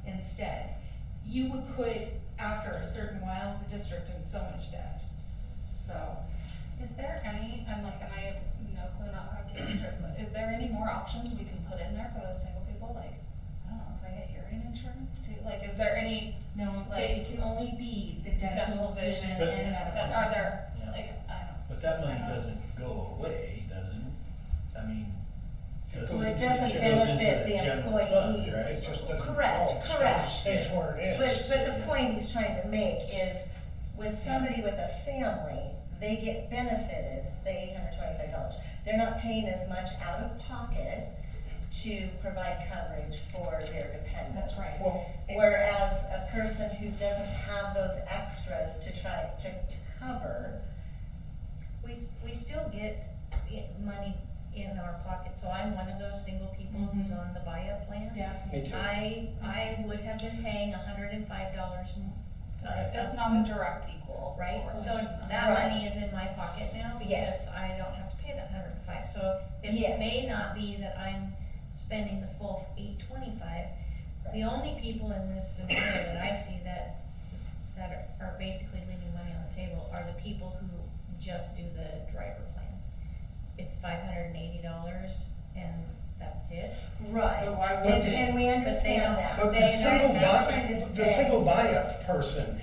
instead. You would put, after a certain while, the district in so much debt. So, Is there any, and I have no clue, not how to answer it, but is there any more options we can put in there for those single people, like, I don't know, if I get hearing insurance? benefits too? Like, is there any, No, Like- they can only be the dental, Dental, vision, vision, and medical. that are there, Yeah. like, I don't. But that money doesn't go away, does it? I mean, does Well, it it doesn't goes into benefit the general employee. fund, right? It just doesn't. Correct, go. It stays- correct. Stays where it is. But the point he's trying to make is, with somebody with a family, they get benefited, the $825. They're not paying as much out of pocket to provide coverage for their dependents. That's right. Well, Whereas a person who doesn't have those extras to try to cover, We still get money in our pocket, so I'm one of those single people who's on the buy-up plan. Yeah. me too. I would have been paying $105 It's not a direct equal. right? So portion, no. that Right. money is in my pocket now Yes. because I don't have to pay that $105. So it Yes. may not be that I'm spending the full $825. The only people in this scenario that I see that are basically leaving money on the table are the people who just do the driver plan. It's $580 and that's it. right, But why and, would and we understand don't- that. But They the don't- single that's buy, trying to the say single buy-up is- person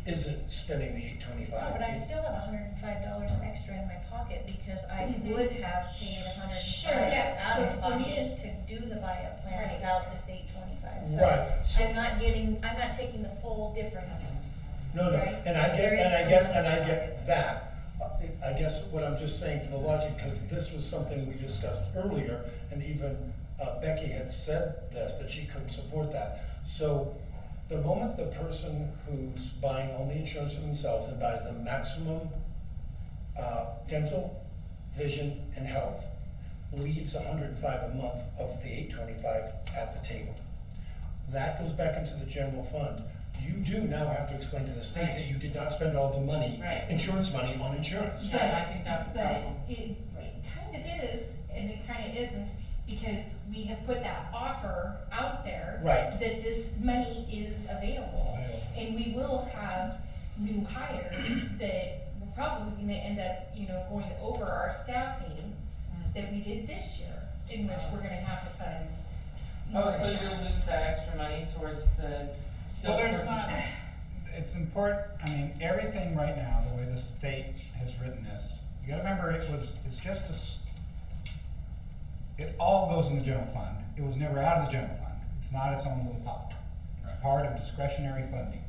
isn't spending the $825. No, but I still have $105 extra in my pocket because I would have paid Sure, $105 yeah, out so of for me- pocket to do the buy-up plan Right. without this $825. Right, so, I'm not taking the full difference. no, right? and I There get, is and I still get, money and I in get pockets. that. I guess what I'm just saying for the logic, because this was something we discussed earlier, and even Becky had said this, that she couldn't support that. So, the moment the person who's buying only insurance for themselves and buys the maximum dental, vision, and health, leaves $105 a month of the $825 at the table. That goes back into the general fund. You do now have to explain to the state that you did not spend all the money, Right. insurance money, on insurance. Yeah, and I think that's a problem. But it kind of is, and it kind of isn't, because we have put that offer out there. Right. That this money is available, and we will have new hires that we're probably gonna end up, going over our staffing that we did this year, in which we're gonna have to fund more Oh, so you'll insurance. lose that extra money towards the still. Well, there's for not, insurance. it's important, I mean, everything right now, the way the state has written this, you gotta remember, it's just it all goes in the general fund. It was never out of the general fund. It's not its own little pot. It's part of discretionary funding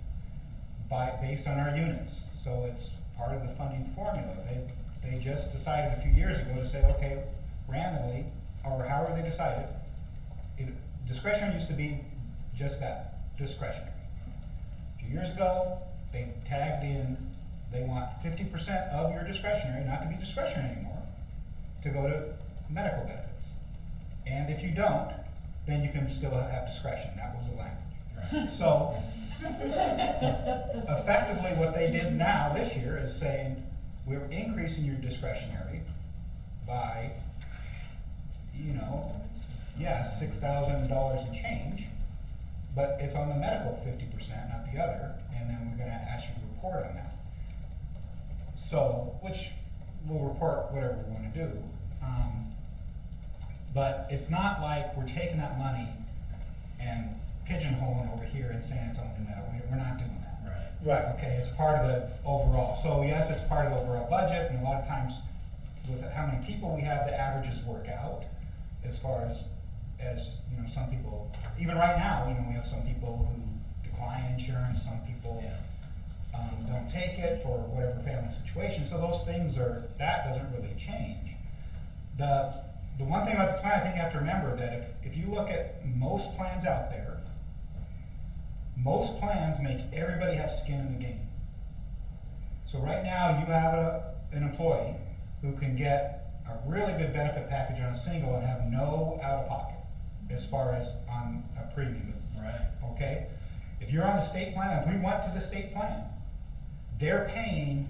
based on our units. So it's part of the funding formula. They just decided a few years ago to say, okay, randomly, or however they decided, discretionary used to be just that, discretionary. A few years ago, they tagged in, they want 50% of your discretionary, not to be discretionary anymore, to go to medical benefits. And if you don't, then you can still have discretion. That was the language. So, effectively, what they did now this year is saying, we're increasing your discretionary by, $6,000 and change, but it's on the medical 50%, not the other, and then we're gonna ask you to report on that. So, which we'll report whatever we wanna do. But it's not like we're taking that money and pigeonholing over here and saying it's only medical. We're not doing that. Right. Right, Okay, it's part of the overall. So yes, it's part of the overall budget, and a lot of times with how many people we have, the averages work out as far as some people, even right now, we have some people who decline insurance, some people don't take it for whatever family situation. So those things that doesn't really change. The one thing about the plan, I think you have to remember that if you look at most plans out there, most plans make everybody have skin in the game. So right now, you have an employee who can get a really good benefit package on a single and have no out-of-pocket as far as on a premium. Right. Okay? If you're on the state plan, if we went to the state plan, they're paying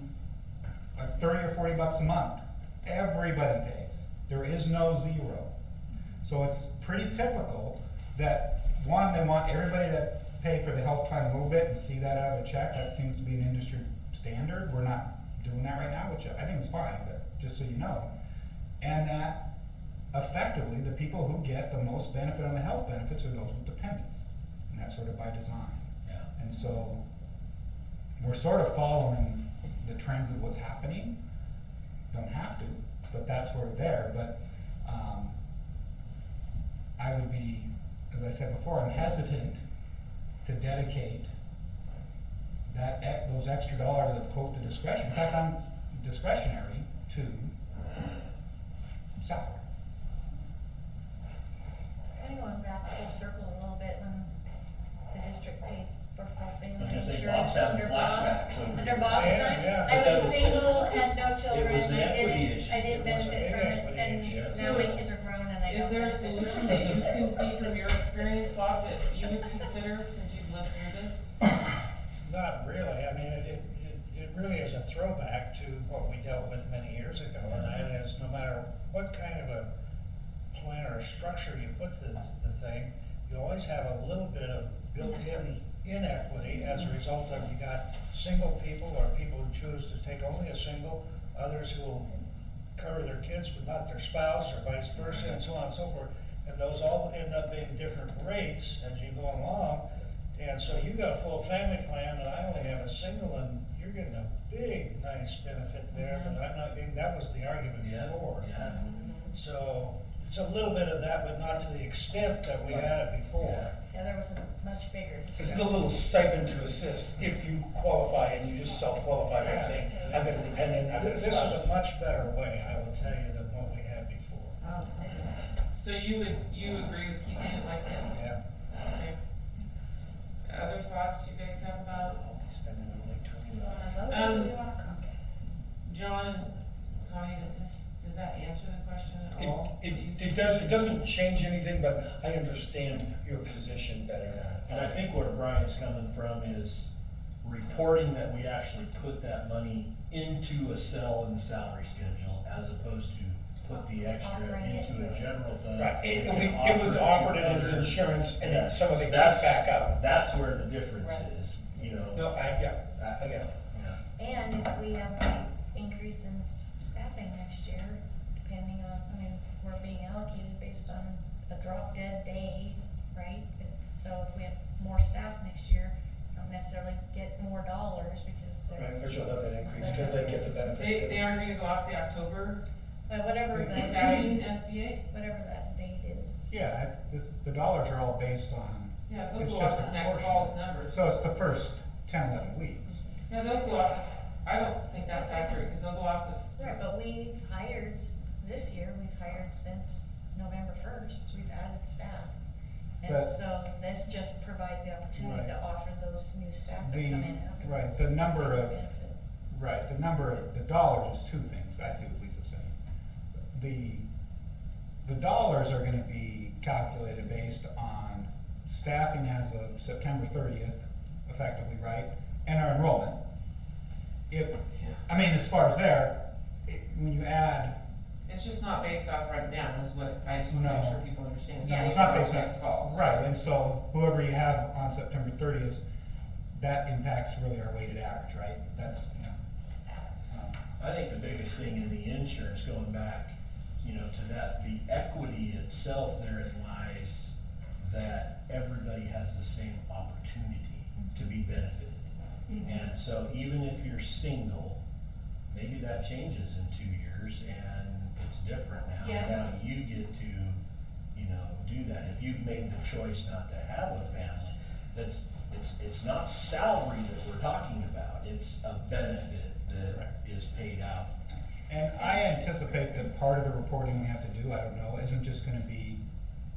like $30 or $40 a month. Everybody pays. There is no zero. So it's pretty typical that, one, they want everybody to pay for the health plan a little bit and see that out of a check. That seems to be an industry standard. We're not doing that right now, which I think is fine, but just so you know. And that effectively, the people who get the most benefit on the health benefits are those with dependents. and that's sort of by design. Yeah. And so, we're sort of following the trends of what's happening, don't have to, but that's where we're there, but, I would be, as I said before, I'm hesitant to dedicate those extra dollars of quote the discretion, in fact, I'm discretionary to salary. Kind of going back full circle a little bit when the district paid for full family I was gonna say, insurance Bob's having under Bob's, flashbacks over under here. Bob's Yeah, time. yeah, I but that was was- single, had no children, was an equity issue. I didn't It was a benefit big from it, equity and issue. now my kids are grown and I don't. Is there a benefit. solution that you can see from your experience, Bob, that you would consider since you've lived through this? Not really, I mean, it really is a throwback to what we dealt with many years ago, and that is, no matter what kind of a plan or a structure you put to the thing, you always have a little bit of built-in inequity as a result of you got single people or people who choose to take only a single, others who will cover their kids but not their spouse, or vice versa, and so on and so forth. And those all end up being different rates as you go along. And so you got a full family plan, and I only have a single, and you're getting a big, nice benefit there, but I'm not getting, that was the argument Yeah, before. yeah. So, it's a little bit of that, but not to the extent that we had it before. Yeah, there was a much bigger. This is a little stipend to assist if you qualify and you just self-qualify by saying, I've got a dependent, I've got a This is spouse. a much better way, I will tell you, than what we had before. So you agree with keeping it like this? Yeah. Okay. Other thoughts you guys have about, I'll be spending like Do $20. you wanna vote or do you wanna caucus? John, Connie, does that answer the question at all? It doesn't change anything, but I understand your position better. And I think where Brian's coming from is reporting that we actually put that money into a cell in the salary schedule as opposed to put the extra Offering it. into a general fund. Right, and it was offer offered to as other- insurance and Yeah, then some of it that's- kicked back out. That's where the difference Right. is, you know. No, I get it. Yeah. And if we have a increase in staffing next year, depending on, I mean, we're being allocated based on a drop dead day, right? So if we have more staff next year, don't necessarily get more dollars because they're. Right, but you'll have that increase because they get the benefit too. They aren't gonna go off the October Well, whatever staffing that, SBA? whatever that date is. Yeah, the dollars are all based on, Yeah, they'll It's go just off a next portion. fall's numbers. so it's the first 10, 11 weeks. Yeah, they'll go off, I don't think that's accurate, because they'll go off the. Right, but we've hired, this year, we've hired since November first, we've added staff. And But- so this just provides the opportunity to Right. offer those new staff that The- come in afterwards. right, the number same of- benefit. Right, the dollars is two things, I see what Lisa's saying. The dollars are gonna be calculated based on staffing as of September 30th, effectively, right? And our enrollment. I mean, as far as there, when you add, It's just not based off right now, is what, I just wanna make No. sure people understand. no, it's not based on. Next fall. Right, and so whoever you have on September 30th, that impacts really our weighted average, right? That's, I think the biggest thing in the insurance, going back, you know, to that, the equity itself, therein lies that everybody has the same opportunity to be benefited. And so even if you're single, maybe that changes in 2 years and it's different now. Yeah. Now you get to, you know, do that. If you've made the choice not to have a family, it's not salary that we're talking about, it's a benefit that is paid out. and I anticipate that part of the reporting we have to do, I don't know, isn't just gonna be,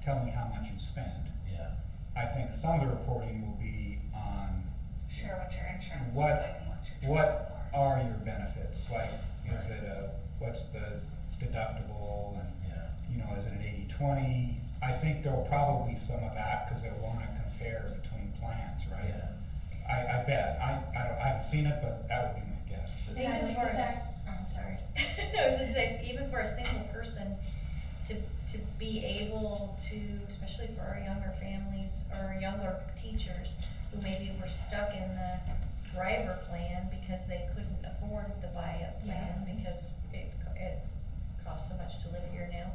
tell me how much you spend. Yeah. I think some of the reporting will be on Share what your insurance What- looks like and what your what choices are. are your benefits, like, is it what's the deductible, and, Yeah. you know, is it an 80/20? I think there'll probably be some of that, cause they'll wanna compare between plans, right? Yeah. I bet, I haven't seen it, but that would be my guess. Even I like for the that, I'm sorry, I was just saying, even for a single person, to be able to, especially for our younger families or younger teachers, who maybe were stuck in the driver plan because they couldn't afford the buy-up plan, because it's costs so much to live here now,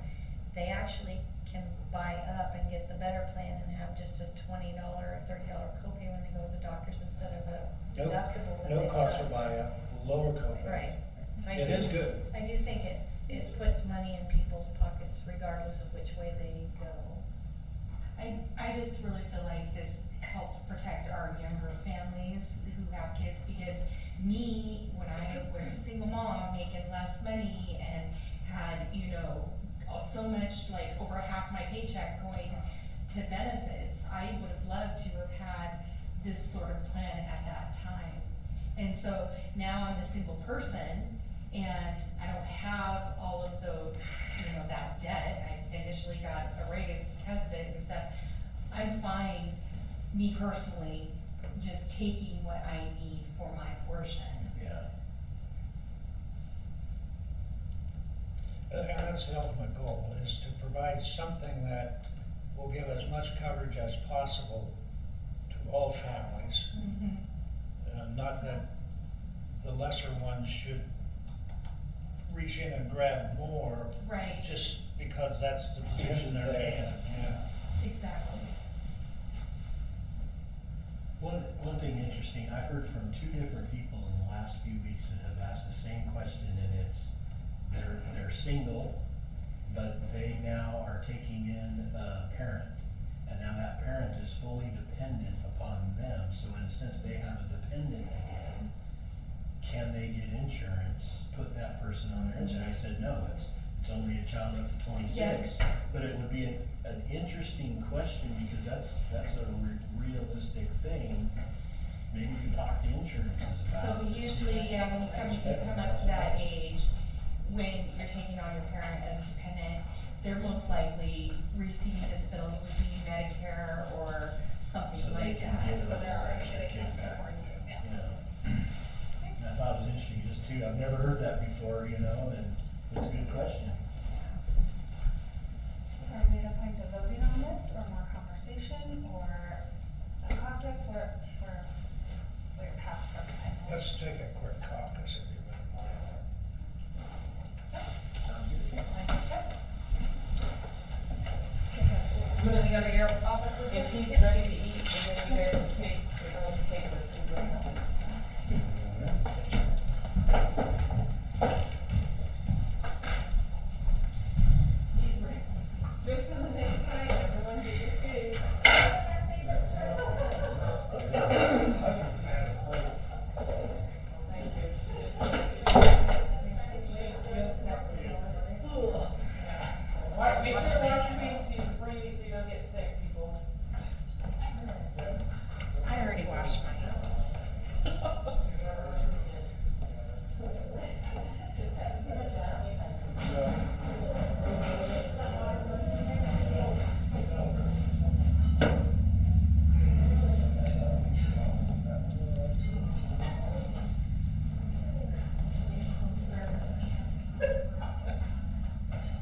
they actually can buy up and get the better plan and have just a $20 or $30 copay when they go to the doctors instead of a No- deductible that No they cost for charge. buy-up, lower copays. Right. So I It do- is good. I do think it puts money in people's pockets regardless of which way they go. I just really feel like this helps protect our younger families who have kids, because me, when I was a single mom making less money and had, you know, so much, like over half my paycheck going to benefits, I would have loved to have had this sort of plan at that time. And so now I'm a single person and I don't have all of those, you know, that debt. I initially got a raise because of it and stuff. I'm fine, me personally, just taking what I need for my portion. Yeah. And that's the ultimate goal, is to provide something that will give as much coverage as possible to all families. Not that the lesser ones should reach in and grab more, Right. just because that's the Because position it's they're there. in, yeah. Exactly. One thing interesting, I've heard from two different people in the last few weeks that have asked the same question, and it's, they're single, but they now are taking in a parent, and now that parent is fully dependent upon them, so in a sense, they have a dependent again. Can they get insurance, put that person on their insurance? And I said, no, it's only a child up to 26. But it would be an interesting question, because that's a realistic thing. Maybe you talk to insurances about. So usually, yeah, when you come up to that age, when you're taking on your parent as a dependent, they're most likely receiving disability, receiving Medicare or something So they like can that. get So they're already a getting those kickback. supports, yeah. And I thought it was interesting just too, I've never heard that before, you know, and it's a good question. So are we at a point of voting on this, or more conversation, or a caucus, or we're past from side? Let's take a quick caucus if you wouldn't mind. Like I said. You wanna go to your offices? If he's ready to eat, and then you guys can take this to the. Just in the meantime, everyone get your food. Thank you. Make sure to wash your hands before you eat so you don't get sick, people. I already washed my hands.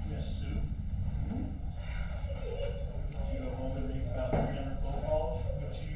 Yes, Sue? You go home and make about 300 phone calls, what you,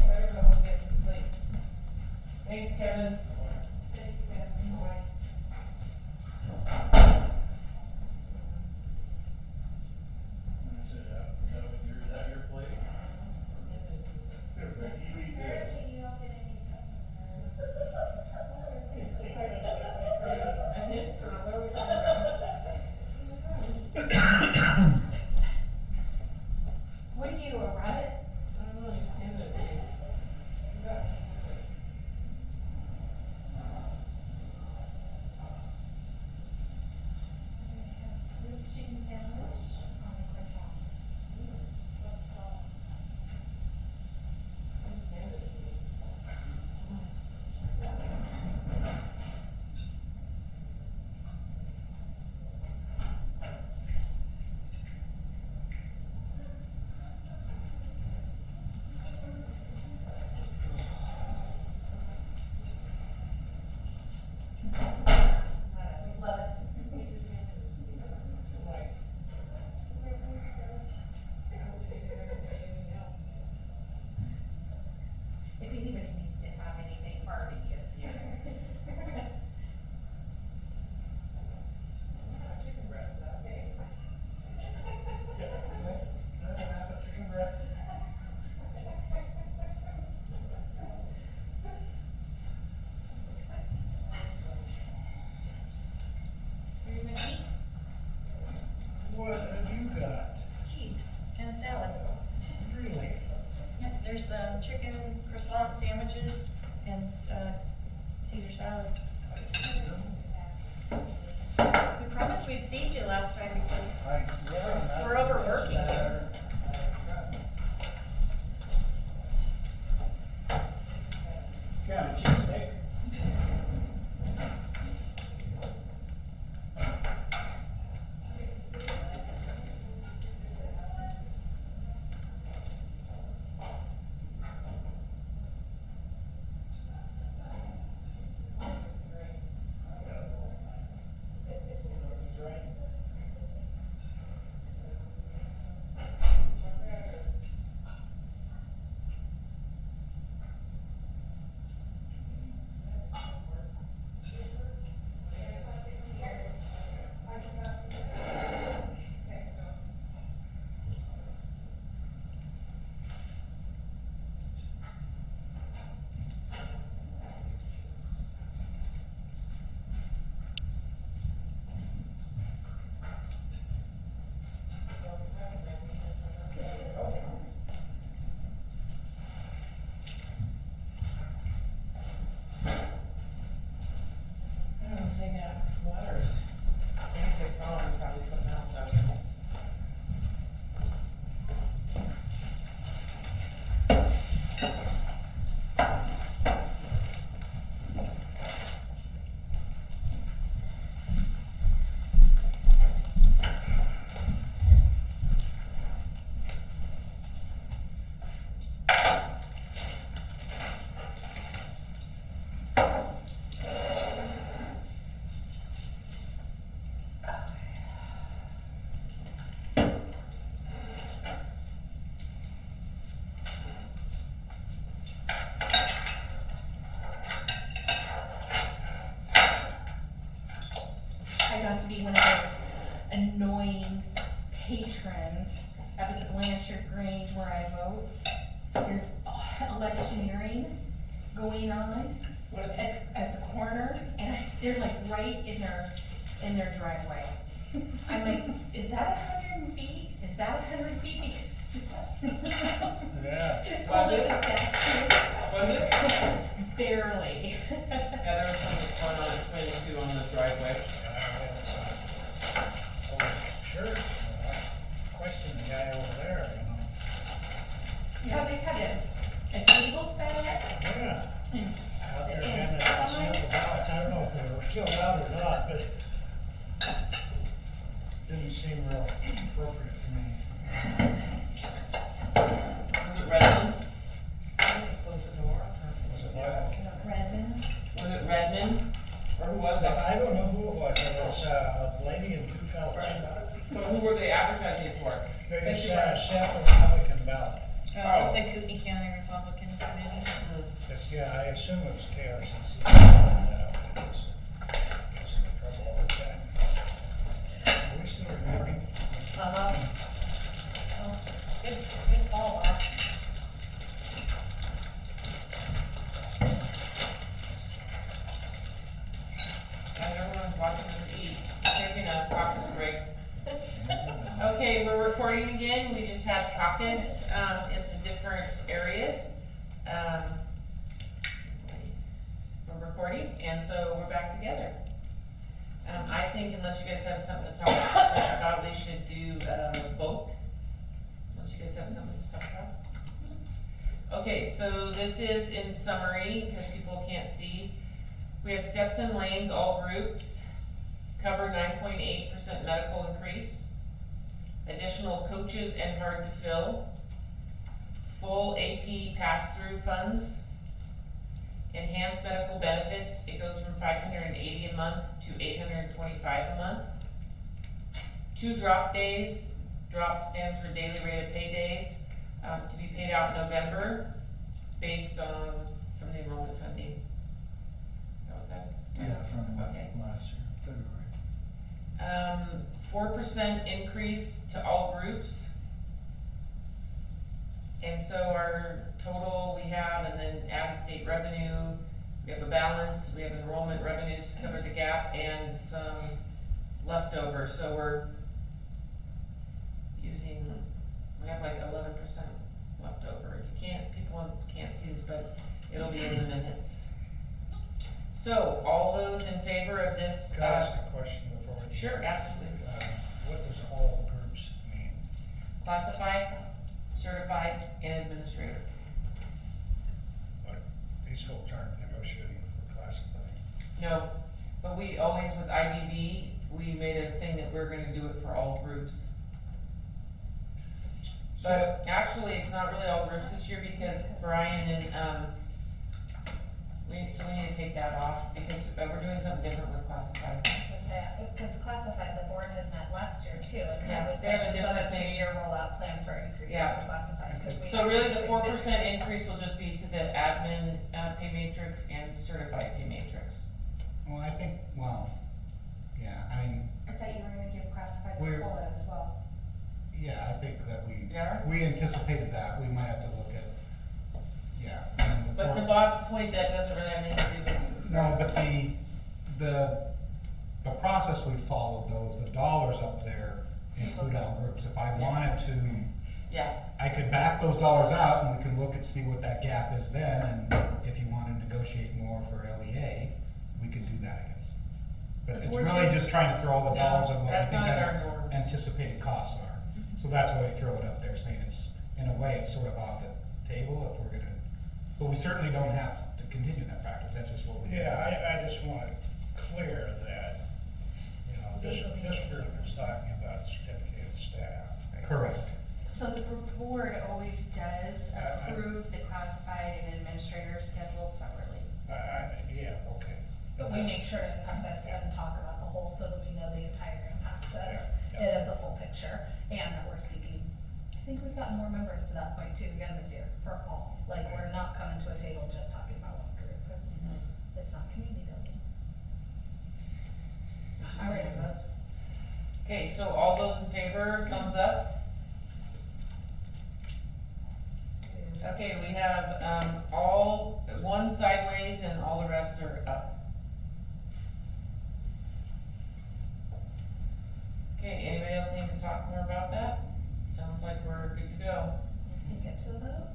Better go home and get some sleep. Thanks, Kevin. is that your plate? You eat that. I hit, or what are we talking about? What are you, a rabbit? I don't know, you just handed it to me. there's, chicken croissant sandwiches and, Caesar salad. We promised we'd feed you last time because we're overworking you. Yeah, cheesesteak. I don't know if they got waters. I guess I saw them probably putting out, so. I got to be one of those annoying patrons up at the Blanchard Grange where I vote. There's electioneering going on at the corner, and they're like right in their driveway. I'm like, is that 100 feet? Is that 100 feet? Because it doesn't. Yeah. It's all the statute. Was it? Barely. Yeah, there was something going on at 22 on the driveway. Sure. Question the guy over there, you know. Yeah, they had a table set Yeah. and Out there And having a seal the ballots, I don't know if they were filled out or not, but didn't seem real appropriate to me. Was it Redmond? Was it Nora? Was it like, Redmond. Was it Redmond? Or who was it? I don't know who it was, it was a lady and two fellas. So who were they advertising for? It's sample Republican ballot. Oh, it's the Kootenai County Republican Committee. It's, yeah, I assume it was KRCC. Gets into trouble all the time. Are we still recording? Good call, Bob. And everyone's watching us eat, taking a caucus break. Okay, we're recording again, we just had caucus, in the different areas. We're recording, and so we're back together. I think unless you guys have something to talk about, we should do, vote. Unless you guys have something to talk about. Okay, so this is in summary, because people can't see. We have steps and lanes, all groups, cover 9.8% medical increase. Additional coaches and hard to fill. Full AP pass-through funds. Enhanced medical benefits, it goes from $580 a month to $825 a month. 2 drop days, drop stands for daily rate of pay days, to be paid out in November, based on, from the enrollment funding. Is that what that is? Yeah, from Okay. last year, February. 4% increase to all groups. And so our total we have, and then added state revenue, we have a balance, we have enrollment revenues to cover the gap, and some leftover, so we're using, we have like 11% left over. You can't, people can't see this, but it'll be in the minutes. So, all those in favor of this, Can I ask a question before we? sure, absolutely. What does all groups mean? Classified, certified, and administrator. Like, these folks aren't negotiating for classified. No, but we always, with IBB, we made a thing that we're gonna do it for all groups. But actually, it's not really all groups this year because Brian and, we need to take that off because we're doing something different with classified. Because classified, the board had met last year too, and Yeah, had they have a discussions on a different thing. 2-year rollout plan for increases Yeah. to classified, because we. So had really, the 4% significant- increase will just be to the admin, pay matrix and certified pay matrix. Well, I think, well, yeah, I mean, I thought you were gonna give classified We're- the COLA as well. yeah, I think that Yeah. we anticipated that, we might have to look at, yeah. I mean, But to before- Bob's point, that doesn't really have anything to do with. No, but the process we followed, those, the dollars up there include all groups. If I wanted to, Yeah, I could back those dollars out and we can look and see what that gap is then, and if you want to negotiate more for LEA, we could do that, I guess. But it's We're really just- just trying to throw all the No, dollars of what I that's think not in our our norms. anticipated costs are. So that's why we throw it up there, saying it's, in a way, it's sort of off the table if we're gonna, but we certainly don't have to continue that practice, that's just what we do. Yeah, I just want it clear that, you know, this group is talking about certificated staff. Correct. So the board always does approve the classified and administrator schedule separately. Yeah, okay. But we make sure to encompass and talk about the whole so that we know the entire impact of Yeah, it as a full picture, and that we're speaking. I think we've gotten more members to that point too, again this year, for all, like, we're not coming to a table just talking about one group, cause it's not community building. I'm ready to vote. okay, so all those in favor, thumbs up? Okay, we have, all, one sideways and all the rest are up. Okay, anybody else need to talk more about that? Sounds like we're good to go. Can you get to a vote?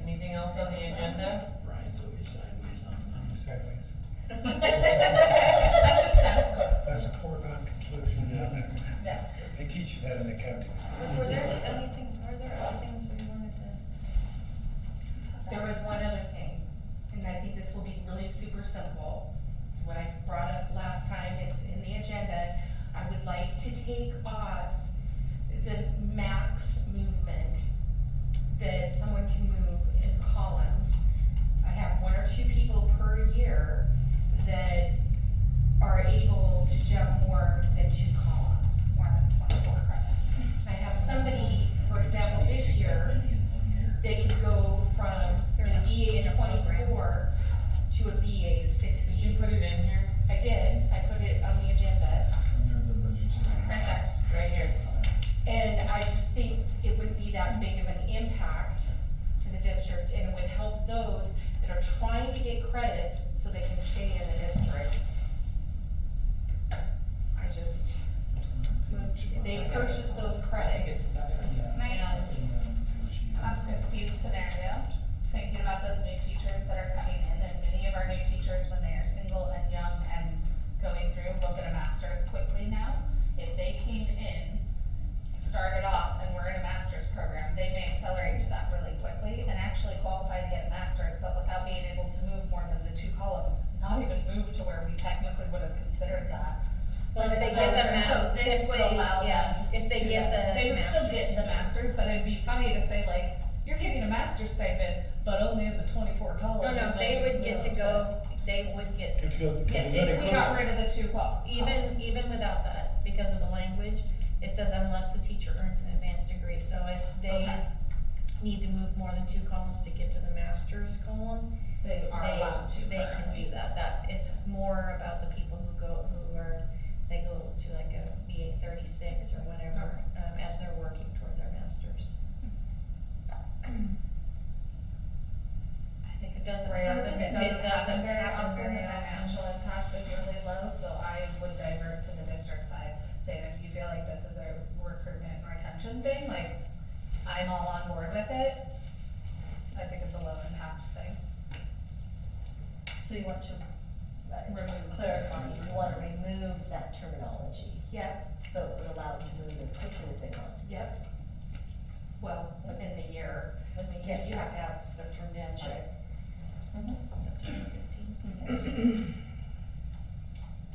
Anything else on the agenda? Brian's always sideways on money. Sideways. That's just status quo. That's a foregone conclusion. Yeah. They teach you that in accounting school. Were there other things we wanted to? There was one other thing, and I think this will be really super simple. It's what I brought up last time, it's in the agenda. I would like to take off the max movement that someone can move in columns. I have 1 or 2 people per year that are able to jump more than 2 columns, more than 24 credits. I have somebody, for example, this year, they could go from a BA 24 to a BA Did 60. you put it in here? I did, I put it on the agenda, Under the budgetary. right there. Right here. And I just think it wouldn't be that big of an impact to the district, and it would help those that are trying to get credits so they can stay in the district. I just, they purchase those I think it's credits, better. Can I and ask a speed scenario, thinking about those new teachers that are coming in, and many of our new teachers, when they are single and young and going through, look at a master's quickly now. If they came in, started off, and we're in a master's program, they may accelerate to that really quickly and actually qualify to get a master's, but without being able to move more than the 2 columns, not even move to where we technically would have considered that. Well, if they get the So this would allow them if they to- get the They would still master's. get the masters, but it'd be funny to say like, you're getting a master's stipend, but only in the 24 column. No, and they then, would get to go, they would get, If you, because If then we got included, rid of the 2 columns. even without that, because of the language, it says unless the teacher earns an advanced degree, so if they Okay. need to move more than 2 columns to get to the master's column, They are allowed to they can currently. do that, it's more about the people who they go to like a BA 36 or whatever, as they're working toward their masters. I think it Doesn't doesn't happen- happen, it it doesn't doesn't happen very happen often, very the often. financial impact is really low, so I would divert to the district side, saying if you feel like this is a recruitment and retention thing, like, I'm all on board with it. I think it's a low impact So you want to, Remove just clarify, you wanna remove that terminology, Yep, so it would allow them to move as quickly as they want. yep. Well, within the year, I mean, because you have to have stuff turned in by September 15th.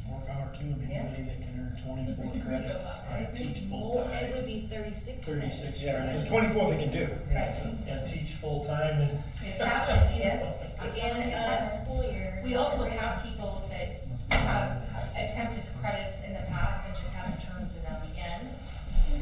More power to them, anybody that can earn 24 credits and teach It full-time. would be 36 credits. 36, Yeah, yeah, it's 24 they can do. and teach full-time and. It's happened. Yes. I'm telling you, it's happened. School year. We also have people that have attempted credits in the past and just haven't turned to them again.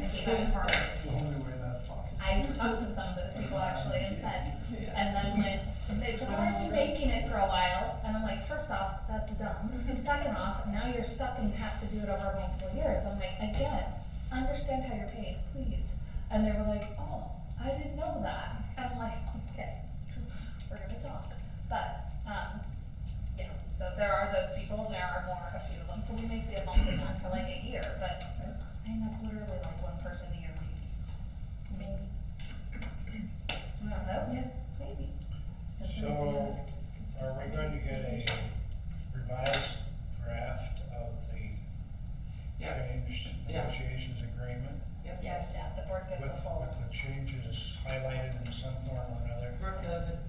I think that's part of It's the only way that's possible. I talked to some of those people actually and said, and then when they said, well, I've been making it for a while, and I'm like, first off, that's dumb. Second off, now you're stuck and have to do it over multiple years. I'm like, again, understand how you're paid, please. And they were like, oh, I didn't know that. And I'm like, okay, we're gonna talk. But, yeah, so there are those people, there are a few of them, so we may see a monthly one for like a year, but I mean, that's literally like one person a year maybe. I don't know. Yeah, maybe. So, are we going to get a revised draft of the changed Yeah. negotiations agreement? Yes. Yeah, the board gets a With, full. with the changes highlighted in some form or another, Brooke does it.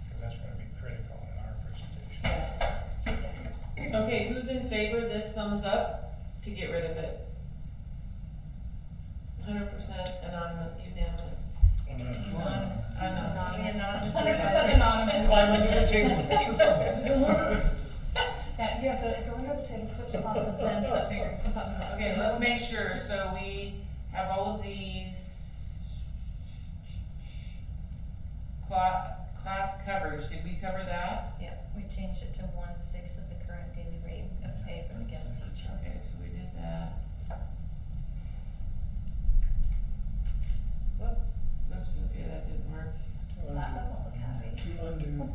because that's gonna be critical in our presentation. Okay, who's in favor, this thumbs up, to get rid of it? 100% anonymous, unanimous. Anonymous. Anonymous. 100% anonymous. Climb under the table and put your thumb in. Yeah, you have to go under the table, switch spots, and then put fingers and thumbs up. Okay, let's make sure, so we have all of these class coverage, did we cover that? Yep, we changed it to 1/6 of the current daily rate of pay for the guest teacher. Okay, so we did that. Whoop, oops, okay, that didn't work. That doesn't look happy. Undo,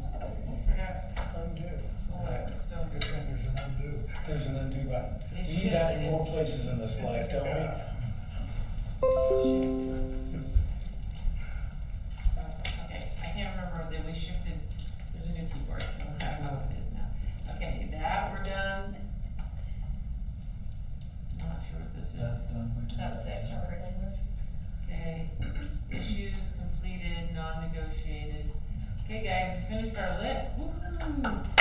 Forgot, undo. oh, whatever, so. Good thing there's an undo. There's an undo button. It We need that in shifted. more places in this life, don't we? Okay, I can't remember, that we shifted, there's a new keyboard, so I don't know what it is now. Okay, that we're done. Not sure what this is. That's done. That was the extracurricular. Okay, issues completed, non-negotiated. Okay, guys, we finished our list. Woo-hoo.